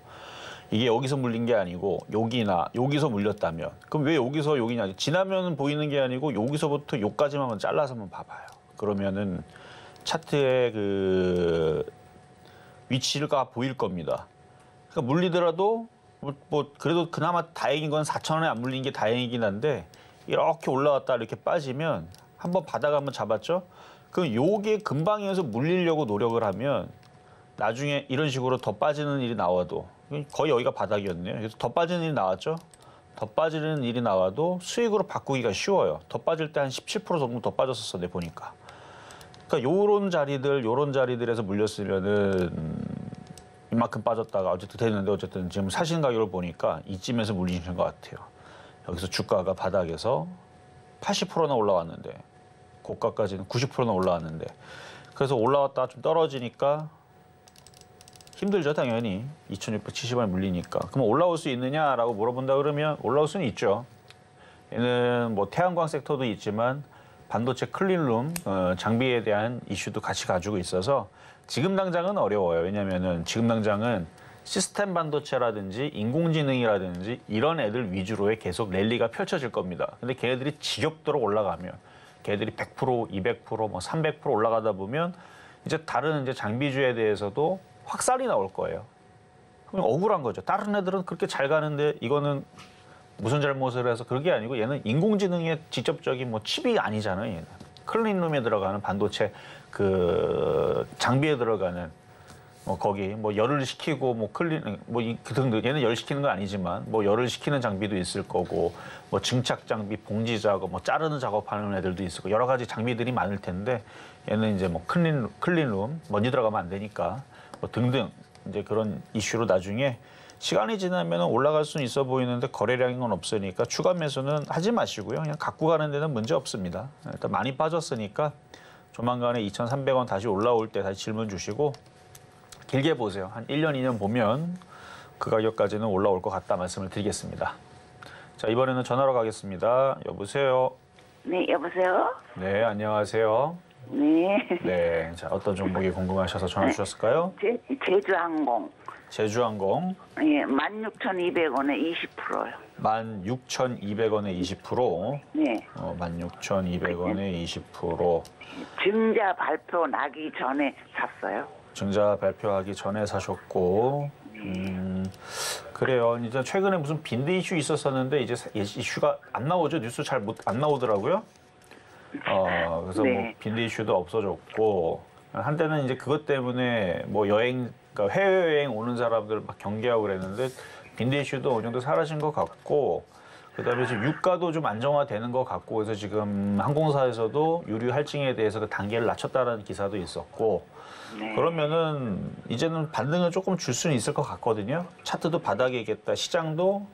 이게 여기서 물린 게 아니고 여기서 물렸다면 그럼 왜 여기서 여기냐? 지나면 보이는 게 아니고 여기서부터 여기까지만 한번 잘라서 한번 봐봐요. 그러면은 차트의 그 위치가 보일 겁니다. 그러니까 물리더라도 그래도 그나마 다행인 건 4,000원에 안 물린 게 다행이긴 한데 이렇게 올라왔다 이렇게 빠지면 한번 바닥 한번 잡았죠? 그럼 요게 근방에서 물리려고 노력을 하면 나중에 이런 식으로 더 빠지는 일이 나와도 거의 여기가 바닥이었네요. 그래서 더 빠지는 일이 나왔죠? 더 빠지는 일이 나와도 수익으로 바꾸기가 쉬워요. 더 빠질 때 한 17% 정도 더 빠졌었어, 내 보니까. 그러니까 요런 자리들에서 물렸으면은 이만큼 빠졌다가 어쨌든 되는데 어쨌든 지금 사신 가격을 보니까 이쯤에서 물리시는 것 같아요. 여기서 주가가 바닥에서 80%나 올라왔는데 고가까지는 90%나 올라왔는데 그래서 올라왔다가 좀 떨어지니까 힘들죠, 당연히. 2,670원에 물리니까. 그럼 올라올 수 있느냐라고 물어본다 그러면 올라올 수는 있죠. 얘는 뭐 태양광 섹터도 있지만 반도체 클린룸 장비에 대한 이슈도 같이 가지고 있어서 지금 당장은 어려워요. 왜냐면은 지금 당장은 시스템 반도체라든지 인공지능이라든지 이런 애들 위주로의 계속 랠리가 펼쳐질 겁니다. 근데 걔네들이 지겹도록 올라가면 걔네들이 100%, 200%, 뭐 300% 올라가다 보면 이제 다른 이제 장비주에 대해서도 확살이 나올 거예요. 그럼 억울한 거죠. 다른 애들은 그렇게 잘 가는데 이거는 무슨 잘못을 해서 그런 게 아니고 얘는 인공지능의 직접적인 뭐 칩이 아니잖아요. 얘는 클린룸에 들어가는 반도체 그 장비에 들어가는 뭐 거기 뭐 열을 식히고 뭐 클린 뭐 그 등등 얘는 열 식히는 건 아니지만 뭐 열을 식히는 장비도 있을 거고 뭐 증착 장비, 봉지 작업, 뭐 자르는 작업하는 애들도 있을 거고 여러 가지 장비들이 많을 텐데 얘는 이제 뭐 클린룸 먼지 들어가면 안 되니까 뭐 등등 이제 그런 이슈로 나중에 시간이 지나면 올라갈 수는 있어 보이는데 거래량인 건 없으니까 추가 매수는 하지 마시고요. 그냥 갖고 가는 데는 문제 없습니다. 일단 많이 빠졌으니까 조만간에 2,300원 다시 올라올 때 다시 질문 주시고 길게 보세요. 한 1년, 2년 보면 그 가격까지는 올라올 것 같다 말씀을 드리겠습니다. 자, 이번에는 전화로 가겠습니다. 여보세요? 네, 여보세요? 네, 안녕하세요. 네. 네, 자, 어떤 종목이 궁금하셔서 전화 주셨을까요? 제주항공. 제주항공 예, 16,200원에 20%요. 16,200원에 20%. 네. 16,200원에 20%. 증자 발표 나기 전에 샀어요. 증자 발표하기 전에 사셨고. 그래요. 이제 최근에 무슨 빈드 이슈 있었었는데 이제 이슈가 안 나오죠. 뉴스 잘 안 나오더라고요. 그래서 네. 뭐 빈드 이슈도 없어졌고 한때는 이제 그것 때문에 뭐 여행, 그러니까 해외여행 오는 사람들 막 경계하고 그랬는데 빈드 이슈도 어느 정도 사라진 것 같고 그다음에 지금 유가도 좀 안정화되는 것 같고 그래서 지금 항공사에서도 유류 할증에 대해서 그 단계를 낮췄다는 기사도 있었고 네. 그러면은 이제는 반등을 조금 줄 수는 있을 것 같거든요. 차트도 바닥에 있겠다. 시장도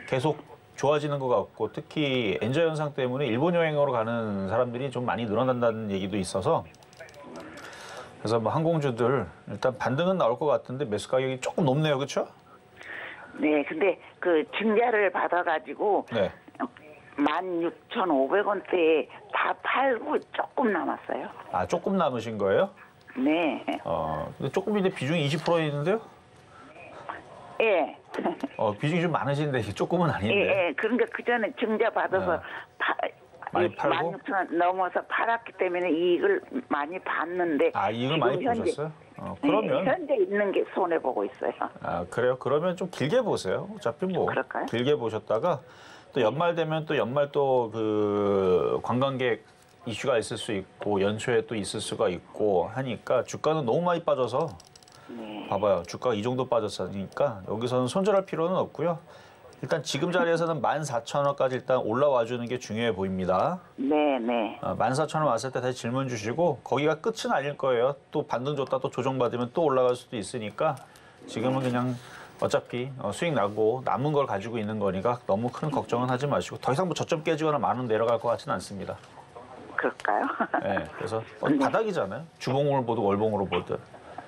계속 좋아지는 것 같고 특히 엔저 현상 때문에 일본 여행으로 가는 사람들이 좀 많이 늘어난다는 얘기도 있어서 그래서 뭐 항공주들 일단 반등은 나올 것 같은데 매수 가격이 조금 높네요. 그렇죠? 네, 근데 그 증자를 받아가지고 네. 16,500원대에 다 팔고 조금 남았어요. 아, 조금 남으신 거예요? 네. 근데 조금인데 비중이 20% 있는데요? 예. 비중이 좀 많으신데 이게 조금은 아닌데. 예. 그러니까 그 전에 증자 받아서 네. 많이 팔고? 16,000원 넘어서 팔았기 때문에 이익을 많이 봤는데. 아, 이익을 지금 많이 보셨어요? 그러면. 네, 현재 있는 게 손해 보고 있어요. 아, 그래요? 그러면 좀 길게 보세요. 어차피 뭐. 그럴까요? 길게 보셨다가 또 연말 되면 또 연말 또 그 관광객 이슈가 있을 수 있고 연초에 또 있을 수가 있고 하니까 주가는 너무 많이 빠져서 네. 봐봐요. 주가가 이 정도 빠졌으니까 여기서는 손절할 필요는 없고요. 일단 지금 자리에서는 14,000원까지 일단 올라와 주는 게 중요해 보입니다. 네, 네. 14,000원 왔을 때 다시 질문 주시고 거기가 끝은 아닐 거예요. 또 반등 줬다 또 조정받으면 또 올라갈 수도 있으니까 지금은 그냥 어차피 수익 나고 남은 걸 가지고 있는 거니까 너무 큰 걱정은 하지 마시고 더 이상 뭐 저점 깨지거나 많은 내려갈 것 같지는 않습니다. 그럴까요? 네, 그래서 바닥이잖아요. 주봉으로 보든 월봉으로 보든.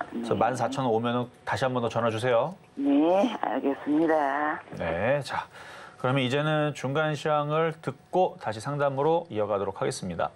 그래서 14,000원 오면은 다시 한 번 더 전화 주세요. 네, 알겠습니다. 네, 자, 그러면 이제는 중간 시황을 듣고 다시 상담으로 이어가도록 하겠습니다.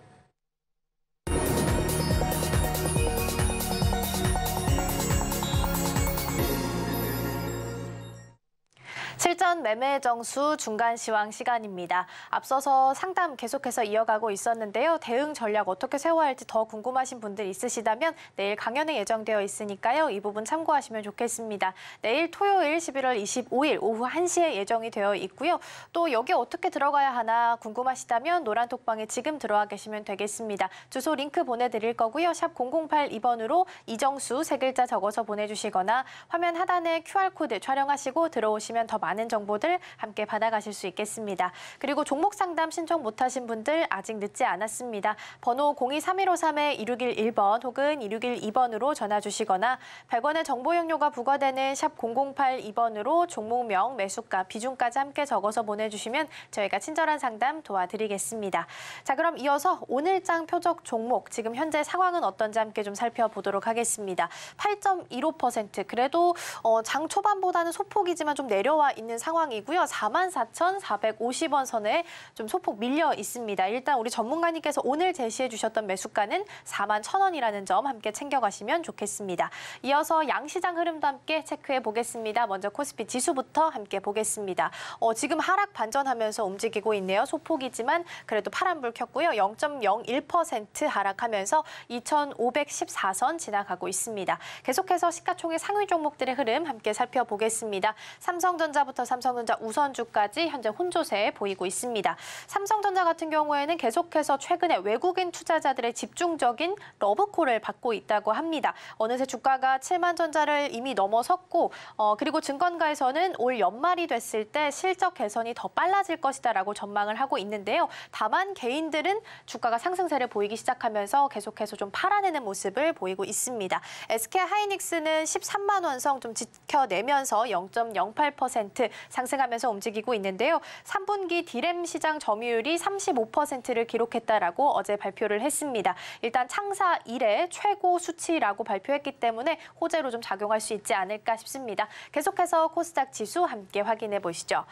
실전 매매 정수 중간 시황 시간입니다. 앞서서 상담 계속해서 이어가고 있었는데요. 대응 전략 어떻게 세워야 할지 더 궁금하신 분들 있으시다면 내일 강연에 예정되어 있으니까요. 이 부분 참고하시면 좋겠습니다. 내일 토요일 11월 25일 오후 1시에 예정이 되어 있고요. 또 여기 어떻게 들어가야 하나 궁금하시다면 노란톡방에 지금 들어와 계시면 되겠습니다. 주소 링크 보내드릴 거고요. 샵 0082번으로 이정수 3글자 적어서 보내주시거나 화면 하단에 QR코드 촬영하시고 들어오시면 더 많은 정보들 함께 받아가실 수 있겠습니다. 그리고 종목 상담 신청 못하신 분들 아직 늦지 않았습니다. 번호 023153-2611번 혹은 2612번으로 전화 주시거나 100원의 정보 용료가 부과되는 샵 0082번으로 종목명, 매수가, 비중까지 함께 적어서 보내주시면 저희가 친절한 상담 도와드리겠습니다. 자, 그럼 이어서 오늘장 표적 종목, 지금 현재 상황은 어떤지 함께 좀 살펴보도록 하겠습니다. 8.15% 그래도 장 초반보다는 소폭이지만 좀 내려와 있는 상황이고요. 44,450원 선에 좀 소폭 밀려 있습니다. 일단 우리 전문가님께서 오늘 제시해 주셨던 매수가는 41,000원이라는 점 함께 챙겨가시면 좋겠습니다. 이어서 양시장 흐름도 함께 체크해 보겠습니다. 먼저 코스피 지수부터 함께 보겠습니다. 지금 하락 반전하면서 움직이고 있네요. 소폭이지만 그래도 파란불 켰고요. 0.01% 하락하면서 2,514선 지나가고 있습니다. 계속해서 시가총액 상위 종목들의 흐름 함께 살펴보겠습니다. 삼성전자부터 삼성전자 우선주까지 현재 혼조세 보이고 있습니다. 삼성전자 같은 경우에는 계속해서 최근에 외국인 투자자들의 집중적인 러브콜을 받고 있다고 합니다. 어느새 주가가 7만 전자를 이미 넘어섰고 그리고 증권가에서는 올 연말이 됐을 때 실적 개선이 더 빨라질 것이다라고 전망을 하고 있는데요. 다만 개인들은 주가가 상승세를 보이기 시작하면서 계속해서 좀 팔아내는 모습을 보이고 있습니다. SK 하이닉스는 13만 원선 좀 지켜내면서 0.08% 2% 상승하면서 움직이고 있는데요. 3분기 디램 시장 점유율이 35%를 기록했다라고 어제 발표를 했습니다. 일단 창사 이래 최고 수치라고 발표했기 때문에 호재로 좀 작용할 수 있지 않을까 싶습니다. 계속해서 코스닥 지수 함께 확인해 보시죠.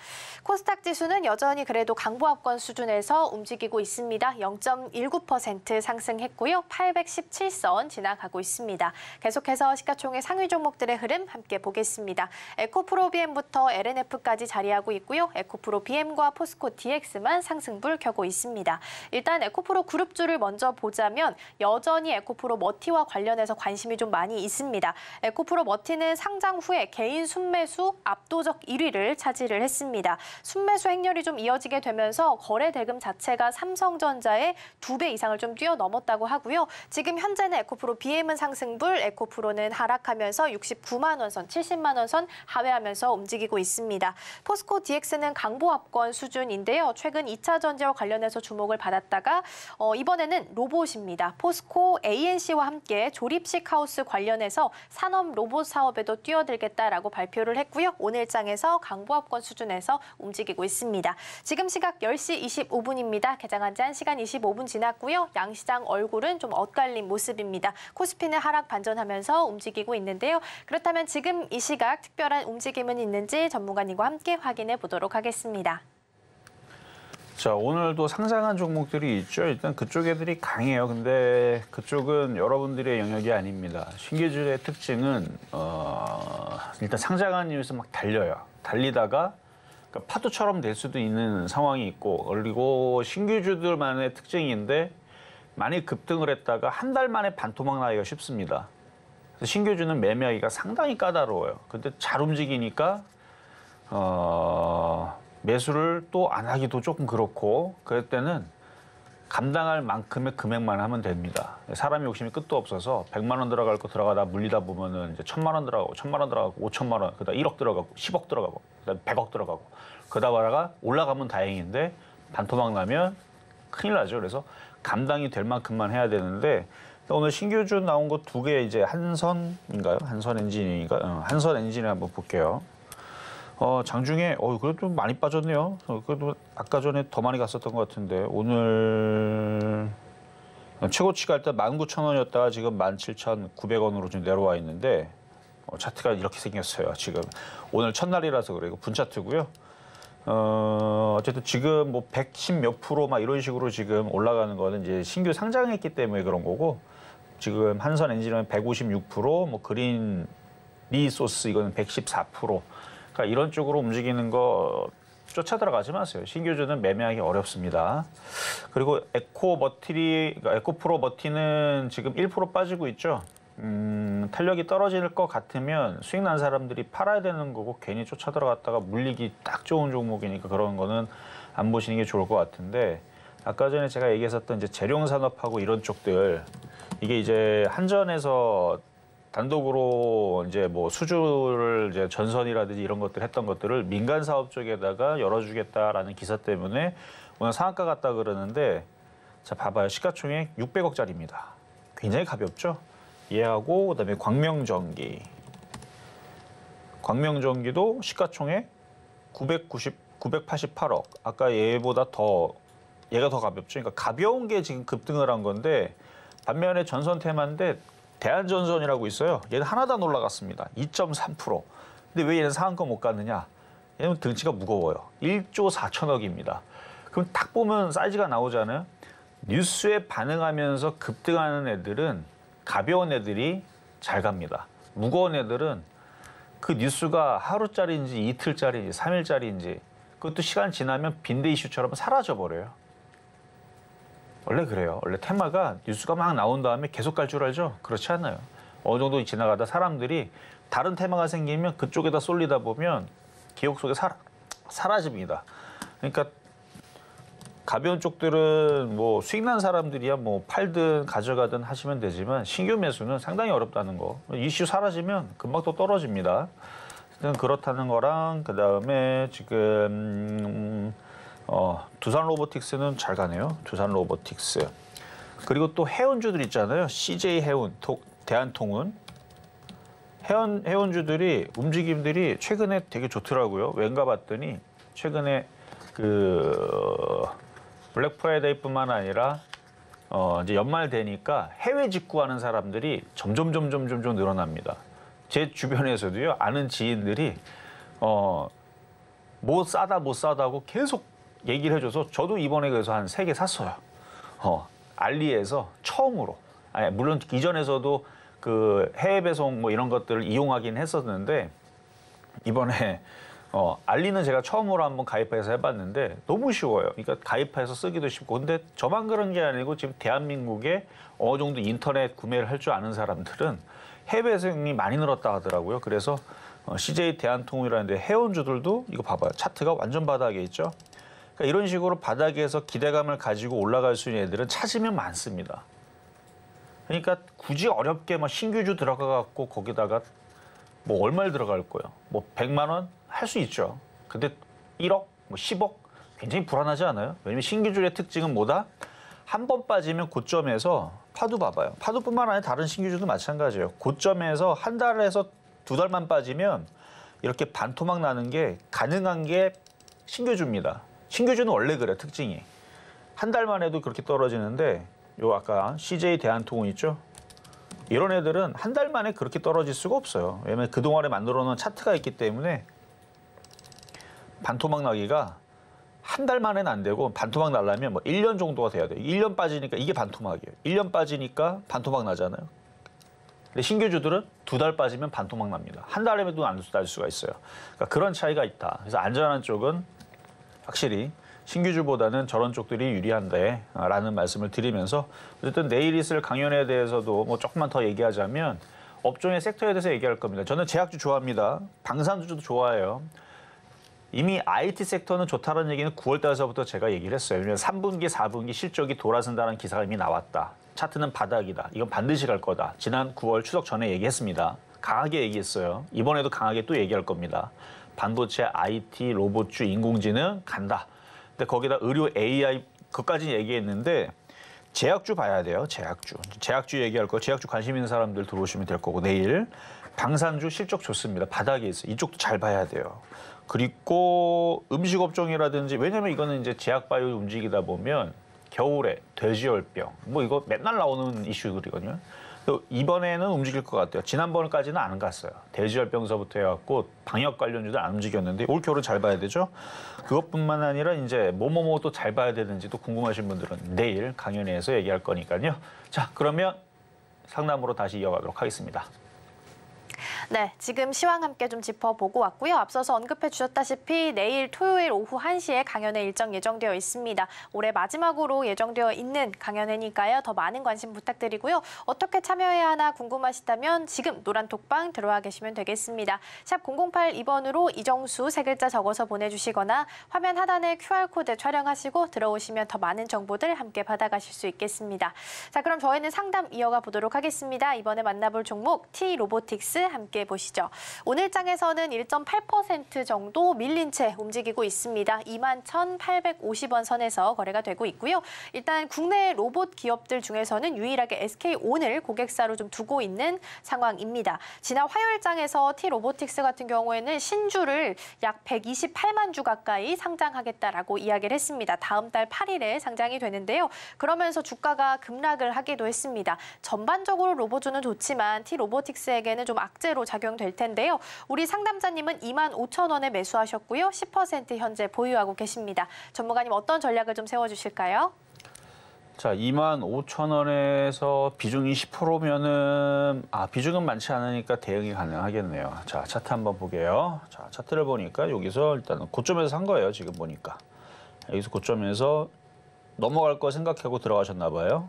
코스닥 지수는 여전히 그래도 강보합권 수준에서 움직이고 있습니다. 0.19% 상승했고요. 817선 지나가고 있습니다. 계속해서 시가총액 상위 종목들의 흐름 함께 보겠습니다. 에코프로 BM부터 LNF까지 자리하고 있고요. 에코프로 BM과 포스코 DX만 상승불 켜고 있습니다. 일단 에코프로 그룹주를 먼저 보자면 여전히 에코프로 머티와 관련해서 관심이 좀 많이 있습니다. 에코프로 머티는 상장 후에 개인 순매수 압도적 1위를 차지를 했습니다. 순매수 행렬이 좀 이어지게 되면서 거래 대금 자체가 삼성전자의 2배 이상을 좀 뛰어넘었다고 하고요. 지금 현재는 에코프로 BM은 상승불, 에코프로는 하락하면서 69만 원 선, 70만 원 선 하회하면서 움직이고 있습니다. 포스코 DX는 강보합권 수준인데요. 최근 2차 전지와 관련해서 주목을 받았다가 이번에는 로봇입니다. 포스코 ANC와 함께 조립식 하우스 관련해서 산업 로봇 사업에도 뛰어들겠다라고 발표를 했고요. 오늘장에서 강보합권 수준에서 움직이고 있습니다. 지금 시각 10시 25분입니다. 개장한 지 1시간 25분 지났고요. 양시장 얼굴은 좀 엇갈린 모습입니다. 코스피는 하락 반전하면서 움직이고 있는데요. 그렇다면 지금 이 시각 특별한 움직임은 있는지 전문가님과 함께 확인해 보도록 하겠습니다. 자, 오늘도 상장한 종목들이 있죠. 일단 그쪽 애들이 강해요. 근데 그쪽은 여러분들의 영역이 아닙니다. 신규주의 특징은 일단 상장한 이유에서 막 달려요. 달리다가 그러니까 파도처럼 될 수도 있는 상황이 있고, 그리고 신규주들만의 특징인데 많이 급등을 했다가 한 달 만에 반토막 나기가 쉽습니다. 그래서 신규주는 매매하기가 상당히 까다로워요. 근데 잘 움직이니까 매수를 또 안 하기도 조금 그렇고, 그럴 때는 감당할 만큼의 금액만 하면 됩니다. 사람이 욕심이 끝도 없어서 100만 원 들어갈 거 들어가다 물리다 보면은 이제 1000만 원 들어가고 1000만 원 들어가고 5천만 원, 그다음 1억 들어가고 10억 들어가고 그다음 100억 들어가고, 그러다가 올라가면 다행인데 반토막 나면 큰일 나죠. 그래서 감당이 될 만큼만 해야 되는데, 오늘 신규주 나온 거 2개, 이제 한선인가요? 한선 엔진인가? 한선 엔진을 한번 볼게요. 장중에 그래도 많이 빠졌네요. 그래도 아까 전에 더 많이 갔었던 것 같은데, 오늘 최고치가 일단 19,000원이었다가 지금 17,900원으로 좀 내려와 있는데, 차트가 이렇게 생겼어요. 지금 오늘 첫날이라서 그래요. 분차트고요. 어쨌든 지금 뭐 110 몇 프로 막 이런 식으로 지금 올라가는 거는 이제 신규 상장했기 때문에 그런 거고, 지금 한선 엔진은 156%, 뭐 그린 리소스 이거는 114%. 그러니까 이런 쪽으로 움직이는 거 쫓아 들어가지 마세요. 신규주는 매매하기 어렵습니다. 그리고 에코프로 머티는 지금 1% 빠지고 있죠. 탄력이 떨어질 것 같으면 수익 난 사람들이 팔아야 되는 거고, 괜히 쫓아 들어갔다가 물리기 딱 좋은 종목이니까 그런 거는 안 보시는 게 좋을 것 같은데, 아까 전에 제가 얘기했었던 이제 재룡산업하고 이런 쪽들, 이게 이제 한전에서 단독으로 이제 뭐 수주를 이제 전선이라든지 이런 것들 했던 것들을 민간 사업 쪽에다가 열어주겠다라는 기사 때문에 오늘 상한가 갔다 그러는데, 자 봐봐요. 시가총액 600억짜리입니다. 굉장히 가볍죠. 얘하고 그다음에 광명전기도 시가총액 988억. 아까 얘가 더 가볍죠. 그러니까 가벼운 게 지금 급등을 한 건데, 반면에 전선 테마인데 대한전선이라고 있어요. 얘는 하나도 안 올라갔습니다. 2.3%. 근데 왜 얘는 상한가 못 갔느냐? 얘는 등치가 무거워요. 1조 4천억입니다. 그럼 딱 보면 사이즈가 나오잖아요. 뉴스에 반응하면서 급등하는 애들은, 가벼운 애들이 잘 갑니다. 무거운 애들은 그 뉴스가 하루짜리인지 이틀짜리인지 3일짜리인지 그것도 시간 지나면 빈대 이슈처럼 사라져 버려요. 원래 그래요. 원래 테마가 뉴스가 막 나온 다음에 계속 갈 줄 알죠? 그렇지 않아요. 어느 정도 지나가다 사람들이 다른 테마가 생기면 그쪽에다 쏠리다 보면 기억 속에 사라집니다. 그러니까 가벼운 쪽들은 뭐 수익 난 사람들이야 뭐 팔든 가져가든 하시면 되지만, 신규 매수는 상당히 어렵다는 거. 이슈 사라지면 금방 또 떨어집니다. 그렇다는 거랑, 그다음에 지금 두산 로보틱스는 잘 가네요. 두산 로보틱스. 그리고 또 해운주들 있잖아요. CJ 해운, 대한통운. 해운주들이 움직임들이 최근에 되게 좋더라고요. 왠가 봤더니 최근에 그 블랙 프라이데이뿐만 아니라 이제 연말 되니까 해외 직구하는 사람들이 점점 늘어납니다. 제 주변에서도요, 아는 지인들이 뭐 싸다고 계속 얘기를 해줘서 저도 이번에 그래서 한 3개 샀어요. 알리에서 처음으로. 아니, 물론 이전에서도 그 해외 배송 뭐 이런 것들을 이용하긴 했었는데 이번에 알리는 제가 처음으로 한번 가입해서 해봤는데 너무 쉬워요. 그러니까 가입해서 쓰기도 쉽고. 근데 저만 그런 게 아니고 지금 대한민국에 어느 정도 인터넷 구매를 할 줄 아는 사람들은 해외 배송이 많이 늘었다 하더라고요. 그래서 CJ 대한통운이라는데 해운주들도 이거 봐봐요. 차트가 완전 바닥에 있죠. 그러니까 이런 식으로 바닥에서 기대감을 가지고 올라갈 수 있는 애들은 찾으면 많습니다. 그러니까 굳이 어렵게 막 신규주 들어가갖고 거기다가 뭐 얼마를 들어갈 거예요? 뭐 100만 원 할 수 있죠. 근데 1억, 뭐 10억 굉장히 불안하지 않아요? 왜냐면 신규주의 특징은 뭐다? 한 번 빠지면 고점에서 파도 봐봐요. 파도뿐만 아니라 다른 신규주도 마찬가지예요. 고점에서 한 달에서 2달만 빠지면 이렇게 반토막 나는 게 가능한 게 신규주입니다. 신규주는 원래 그래, 특징이. 한 달만 해도 그렇게 떨어지는데 요 아까 CJ 대한통운 있죠? 이런 애들은 한 달 만에 그렇게 떨어질 수가 없어요. 왜냐면 그동안에 만들어 놓은 차트가 있기 때문에 반토막 나기가 한 달 만에는 안 되고 반토막 나려면 뭐 1년 정도가 돼야 돼요. 1년 빠지니까 이게 반토막이에요. 1년 빠지니까 반토막 나잖아요. 근데 신규주들은 2달 빠지면 반토막 납니다. 한 달에도 안 날 수가 있어요. 그러니까 그런 차이가 있다. 그래서 안전한 쪽은 확실히 신규주보다는 저런 쪽들이 유리한데 라는 말씀을 드리면서 어쨌든 내일 있을 강연에 대해서도 뭐 조금만 더 얘기하자면 업종의 섹터에 대해서 얘기할 겁니다. 저는 제약주 좋아합니다. 방산주도 좋아해요. 이미 IT 섹터는 좋다는 얘기는 9월 달서부터 제가 얘기를 했어요. 왜냐하면 3분기, 4분기 실적이 돌아선다는 기사가 이미 나왔다. 차트는 바닥이다. 이건 반드시 갈 거다. 지난 9월 추석 전에 얘기했습니다. 강하게 얘기했어요. 이번에도 강하게 또 얘기할 겁니다. 반도체, IT, 로봇주, 인공지능 간다. 근데 거기다 의료, AI 그것까지 얘기했는데 제약주 봐야 돼요. 제약주 얘기할 거. 제약주 관심 있는 사람들 들어오시면 될 거고 내일 방산주 실적 좋습니다. 바닥에 있어요. 이쪽도 잘 봐야 돼요. 그리고 음식업종이라든지 왜냐면 이거는 이제 제약바이오 움직이다 보면 겨울에 돼지열병 뭐 이거 맨날 나오는 이슈들이거든요. 이번에는 움직일 것 같아요. 지난번까지는 안 갔어요. 돼지열병서부터 해갖고 방역 관련주도 안 움직였는데 올 겨울은 잘 봐야 되죠. 그것뿐만 아니라 이제 뭐뭐뭐 또 잘 봐야 되는지도 궁금하신 분들은 내일 강연회에서 얘기할 거니까요. 자, 그러면 상담으로 다시 이어가도록 하겠습니다. 네, 지금 시황 함께 좀 짚어보고 왔고요. 앞서서 언급해 주셨다시피 내일 토요일 오후 1시에 강연회 일정 예정되어 있습니다. 올해 마지막으로 예정되어 있는 강연회니까요. 더 많은 관심 부탁드리고요. 어떻게 참여해야 하나 궁금하시다면 지금 노란 톡방 들어와 계시면 되겠습니다. 샵 0082번으로 이정수 3글자 적어서 보내주시거나 화면 하단에 QR코드 촬영하시고 들어오시면 더 많은 정보들 함께 받아가실 수 있겠습니다. 자, 그럼 저희는 상담 이어가 보도록 하겠습니다. 이번에 만나볼 종목 T-로보틱스 함께 보시죠. 오늘 장에서는 1.8% 정도 밀린 채 움직이고 있습니다. 21,850원 선에서 거래가 되고 있고요. 일단 국내 로봇 기업들 중에서는 유일하게 SK온을 고객사로 좀 두고 있는 상황입니다. 지난 화요일 장에서 T-로보틱스 같은 경우에는 신주를 약 128만 주 가까이 상장하겠다라고 이야기를 했습니다. 다음 달 8일에 상장이 되는데요. 그러면서 주가가 급락을 하기도 했습니다. 전반적으로 로봇주는 좋지만 T-로보틱스에게는 좀 악재로 작용될 텐데요. 우리 상담자님은 25,000원에 매수하셨고요. 10% 현재 보유하고 계십니다. 전문가님 어떤 전략을 좀 세워주실까요? 자, 25,000원에서 비중이 10%면은 비중은 많지 않으니까 대응이 가능하겠네요. 자, 차트 한번 보게요. 자, 차트를 보니까 여기서 일단은 고점에서 산 거예요. 지금 보니까. 여기서 고점에서 넘어갈 거 생각하고 들어가셨나 봐요.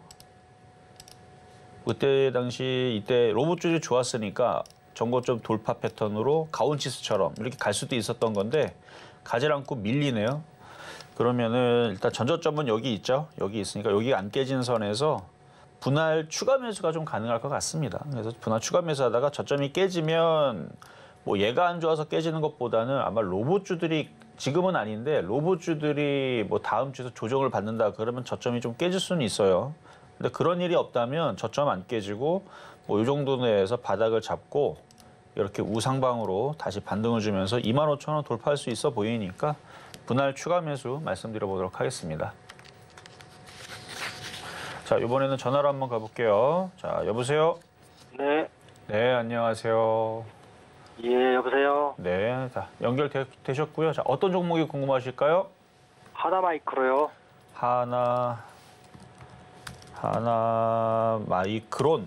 그때 당시 이때 로봇주들이 좋았으니까 전고점 돌파 패턴으로 가온치스처럼 이렇게 갈 수도 있었던 건데 가지 않고 밀리네요. 그러면은 일단 전저점은 여기 있죠. 여기 있으니까 여기 안 깨진 선에서 분할 추가 매수가 좀 가능할 것 같습니다. 그래서 분할 추가 매수하다가 저점이 깨지면 뭐 얘가 안 좋아서 깨지는 것보다는 아마 로봇주들이 지금은 아닌데 로봇주들이 뭐 다음 주에서 조정을 받는다 그러면 저점이 좀 깨질 수는 있어요. 근데 그런 일이 없다면 저점 안 깨지고 뭐 이 정도 내에서 바닥을 잡고 이렇게 우상방으로 다시 반등을 주면서 25,000원 돌파할 수 있어 보이니까 분할 추가 매수 말씀드려 보도록 하겠습니다. 자, 이번에는 전화로 한번 가볼게요. 자, 여보세요? 네. 네, 안녕하세요. 예, 여보세요. 네, 자, 연결되셨고요. 자, 어떤 종목이 궁금하실까요? 하나마이크로요. 하나마이크론.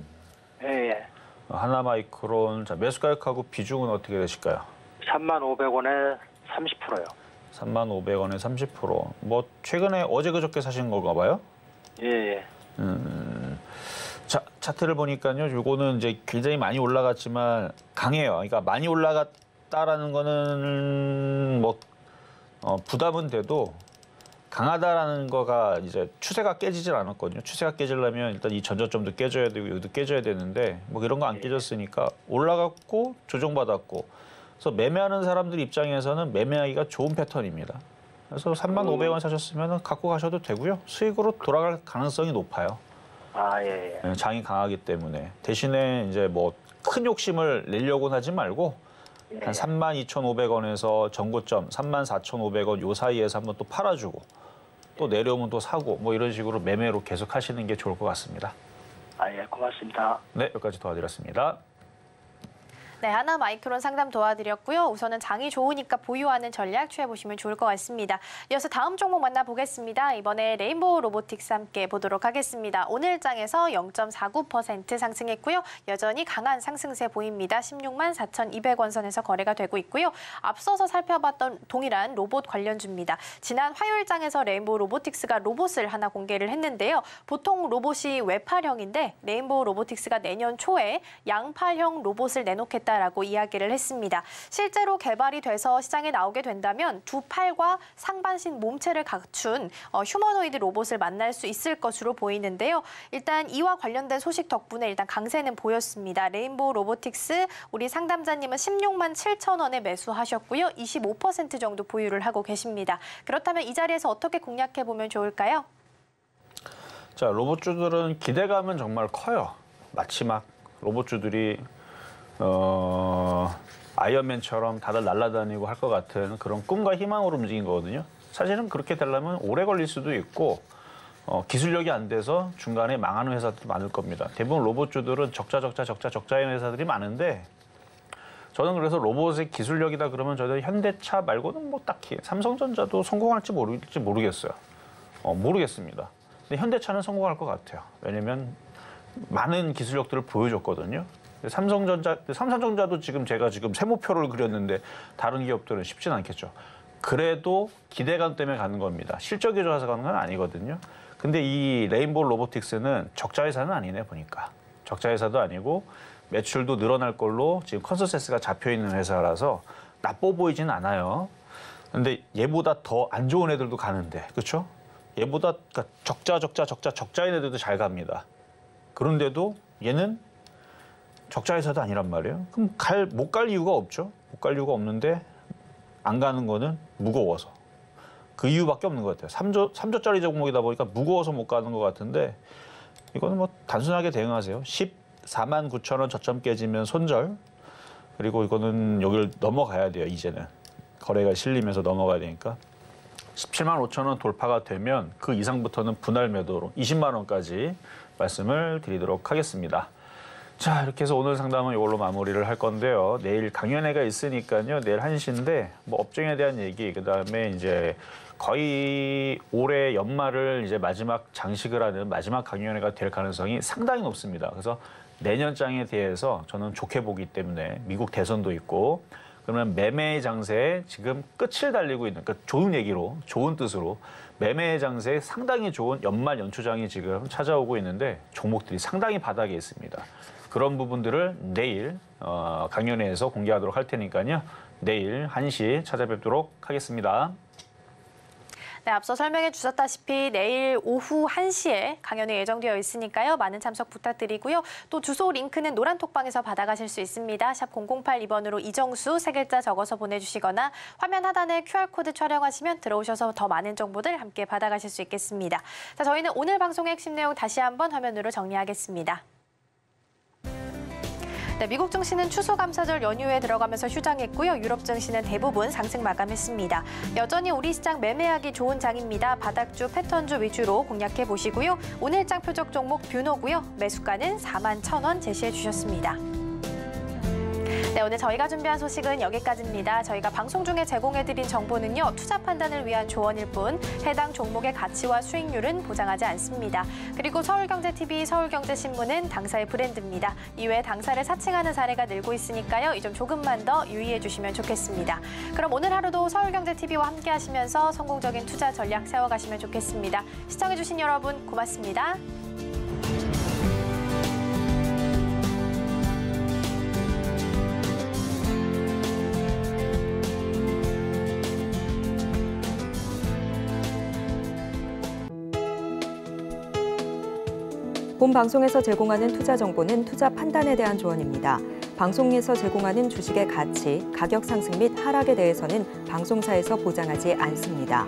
예. 하나마이크론. 자, 매수 가격하고 비중은 어떻게 되실까요? 35,000원에 30%요. 35,000원에 30%. 뭐 최근에 어제 그저께 사신 건가 봐요? 예. 자, 차트를 보니까요. 요거는 이제 굉장히 많이 올라갔지만 강해요. 그러니까 많이 올라갔다라는 거는 뭐 부담은 돼도 강하다라는 거가 이제 추세가 깨지질 않았거든요. 추세가 깨지려면 일단 이 전저점도 깨져야 되고 여기도 깨져야 되는데 뭐 이런 거 안 깨졌으니까 올라갔고 조정받았고 그래서 매매하는 사람들 입장에서는 매매하기가 좋은 패턴입니다. 그래서 35,000원 사셨으면 갖고 가셔도 되고요. 수익으로 돌아갈 가능성이 높아요. 아, 예. 장이 강하기 때문에 대신에 이제 뭐 큰 욕심을 내려고는 하지 말고 한 32,500원에서 전고점 34,500원 요 사이에서 한번 또 팔아주고 또 내려오면 또 사고 뭐 이런 식으로 매매로 계속 하시는 게 좋을 것 같습니다. 아, 예, 고맙습니다. 네, 여기까지 도와드렸습니다. 네, 하나마이크론 상담 도와드렸고요. 우선은 장이 좋으니까 보유하는 전략 취해보시면 좋을 것 같습니다. 이어서 다음 종목 만나보겠습니다. 이번에 레인보우 로보틱스 함께 보도록 하겠습니다. 오늘 장에서 0.49% 상승했고요. 여전히 강한 상승세 보입니다. 164,200원 선에서 거래가 되고 있고요. 앞서서 살펴봤던 동일한 로봇 관련주입니다. 지난 화요일 장에서 레인보우 로보틱스가 로봇을 하나 공개를 했는데요. 보통 로봇이 외팔형인데 레인보우 로보틱스가 내년 초에 양팔형 로봇을 내놓겠다 라고 이야기를 했습니다. 실제로 개발이 돼서 시장에 나오게 된다면 두 팔과 상반신 몸체를 갖춘 휴머노이드 로봇을 만날 수 있을 것으로 보이는데요. 일단 이와 관련된 소식 덕분에 일단 강세는 보였습니다. 레인보우 로보틱스 우리 상담자님은 167,000원에 매수하셨고요. 25% 정도 보유를 하고 계십니다. 그렇다면 이 자리에서 어떻게 공략해 보면 좋을까요? 자, 로봇주들은 기대감은 정말 커요. 마치 막 로봇주들이 아이언맨처럼 다들 날아다니고 할 것 같은 그런 꿈과 희망으로 움직인 거거든요. 사실은 그렇게 되려면 오래 걸릴 수도 있고 기술력이 안 돼서 중간에 망하는 회사들도 많을 겁니다. 대부분 로봇주들은 적자인 회사들이 많은데 저는 그래서 로봇의 기술력이다 그러면 저는 현대차 말고는 뭐 딱히 삼성전자도 성공할지 모르겠어요. 모르겠습니다. 근데 현대차는 성공할 것 같아요. 왜냐면 많은 기술력들을 보여줬거든요. 삼성전자도 제가 지금 세모표를 그렸는데 다른 기업들은 쉽진 않겠죠. 그래도 기대감 때문에 가는 겁니다. 실적이 좋아서 가는 건 아니거든요. 근데 이 레인보우 로보틱스는 적자 회사는 아니네 보니까. 적자 회사도 아니고 매출도 늘어날 걸로 지금 컨센서스가 잡혀 있는 회사라서 나빠 보이진 않아요. 근데 얘보다 더 안 좋은 애들도 가는데, 그렇죠? 얘보다 그러니까 적자인 애들도 잘 갑니다. 그런데도 얘는 적자 회사도 아니란 말이에요. 그럼 못 갈 이유가 없죠. 못 갈 이유가 없는데 안 가는 거는 무거워서. 그 이유밖에 없는 것 같아요. 3조짜리 종목이다 보니까 무거워서 못 가는 것 같은데 이거는 뭐 단순하게 대응하세요. 149,000원 저점 깨지면 손절. 그리고 이거는 여기를 넘어가야 돼요. 이제는. 거래가 실리면서 넘어가야 되니까. 175,000원 돌파가 되면 그 이상부터는 분할 매도로 20만 원까지 말씀을 드리도록 하겠습니다. 자, 이렇게 해서 오늘 상담은 이걸로 마무리를 할 건데요. 내일 강연회가 있으니까요. 내일 1시인데 뭐 업종에 대한 얘기, 그다음에 이제 거의 올해 연말을 이제 마지막 장식을 하는 마지막 강연회가 될 가능성이 상당히 높습니다. 그래서 내년 장에 대해서 저는 좋게 보기 때문에 미국 대선도 있고 그러면 매매의 장세에 지금 끝을 달리고 있는, 그러니까 좋은 얘기로, 좋은 뜻으로 매매의 장세에 상당히 좋은 연말 연초장이 지금 찾아오고 있는데 종목들이 상당히 바닥에 있습니다. 그런 부분들을 내일 강연회에서 공개하도록 할 테니까요. 내일 1시 찾아뵙도록 하겠습니다. 네, 앞서 설명해 주셨다시피 내일 오후 1시에 강연이 예정되어 있으니까요. 많은 참석 부탁드리고요. 또 주소 링크는 노란톡방에서 받아가실 수 있습니다. 샵 0082번으로 이정수 3글자 적어서 보내주시거나 화면 하단에 QR코드 촬영하시면 들어오셔서 더 많은 정보들 함께 받아가실 수 있겠습니다. 자, 저희는 오늘 방송의 핵심 내용 다시 한번 화면으로 정리하겠습니다. 네, 미국 증시는 추수감사절 연휴에 들어가면서 휴장했고요. 유럽 증시는 대부분 상승 마감했습니다. 여전히 우리 시장 매매하기 좋은 장입니다. 바닥주, 패턴주 위주로 공략해 보시고요. 오늘장 표적 종목 뷰노고요. 매수가는 41,000원 제시해 주셨습니다. 네, 오늘 저희가 준비한 소식은 여기까지입니다. 저희가 방송 중에 제공해드린 정보는요, 투자 판단을 위한 조언일 뿐 해당 종목의 가치와 수익률은 보장하지 않습니다. 그리고 서울경제TV, 서울경제신문은 당사의 브랜드입니다. 이외에 당사를 사칭하는 사례가 늘고 있으니까요. 이 점 조금만 더 유의해 주시면 좋겠습니다. 그럼 오늘 하루도 서울경제TV와 함께 하시면서 성공적인 투자 전략 세워가시면 좋겠습니다. 시청해주신 여러분 고맙습니다. 본 방송에서 제공하는 투자 정보는 투자 판단에 대한 조언입니다. 방송에서 제공하는 주식의 가치, 가격 상승 및 하락에 대해서는 방송사에서 보장하지 않습니다.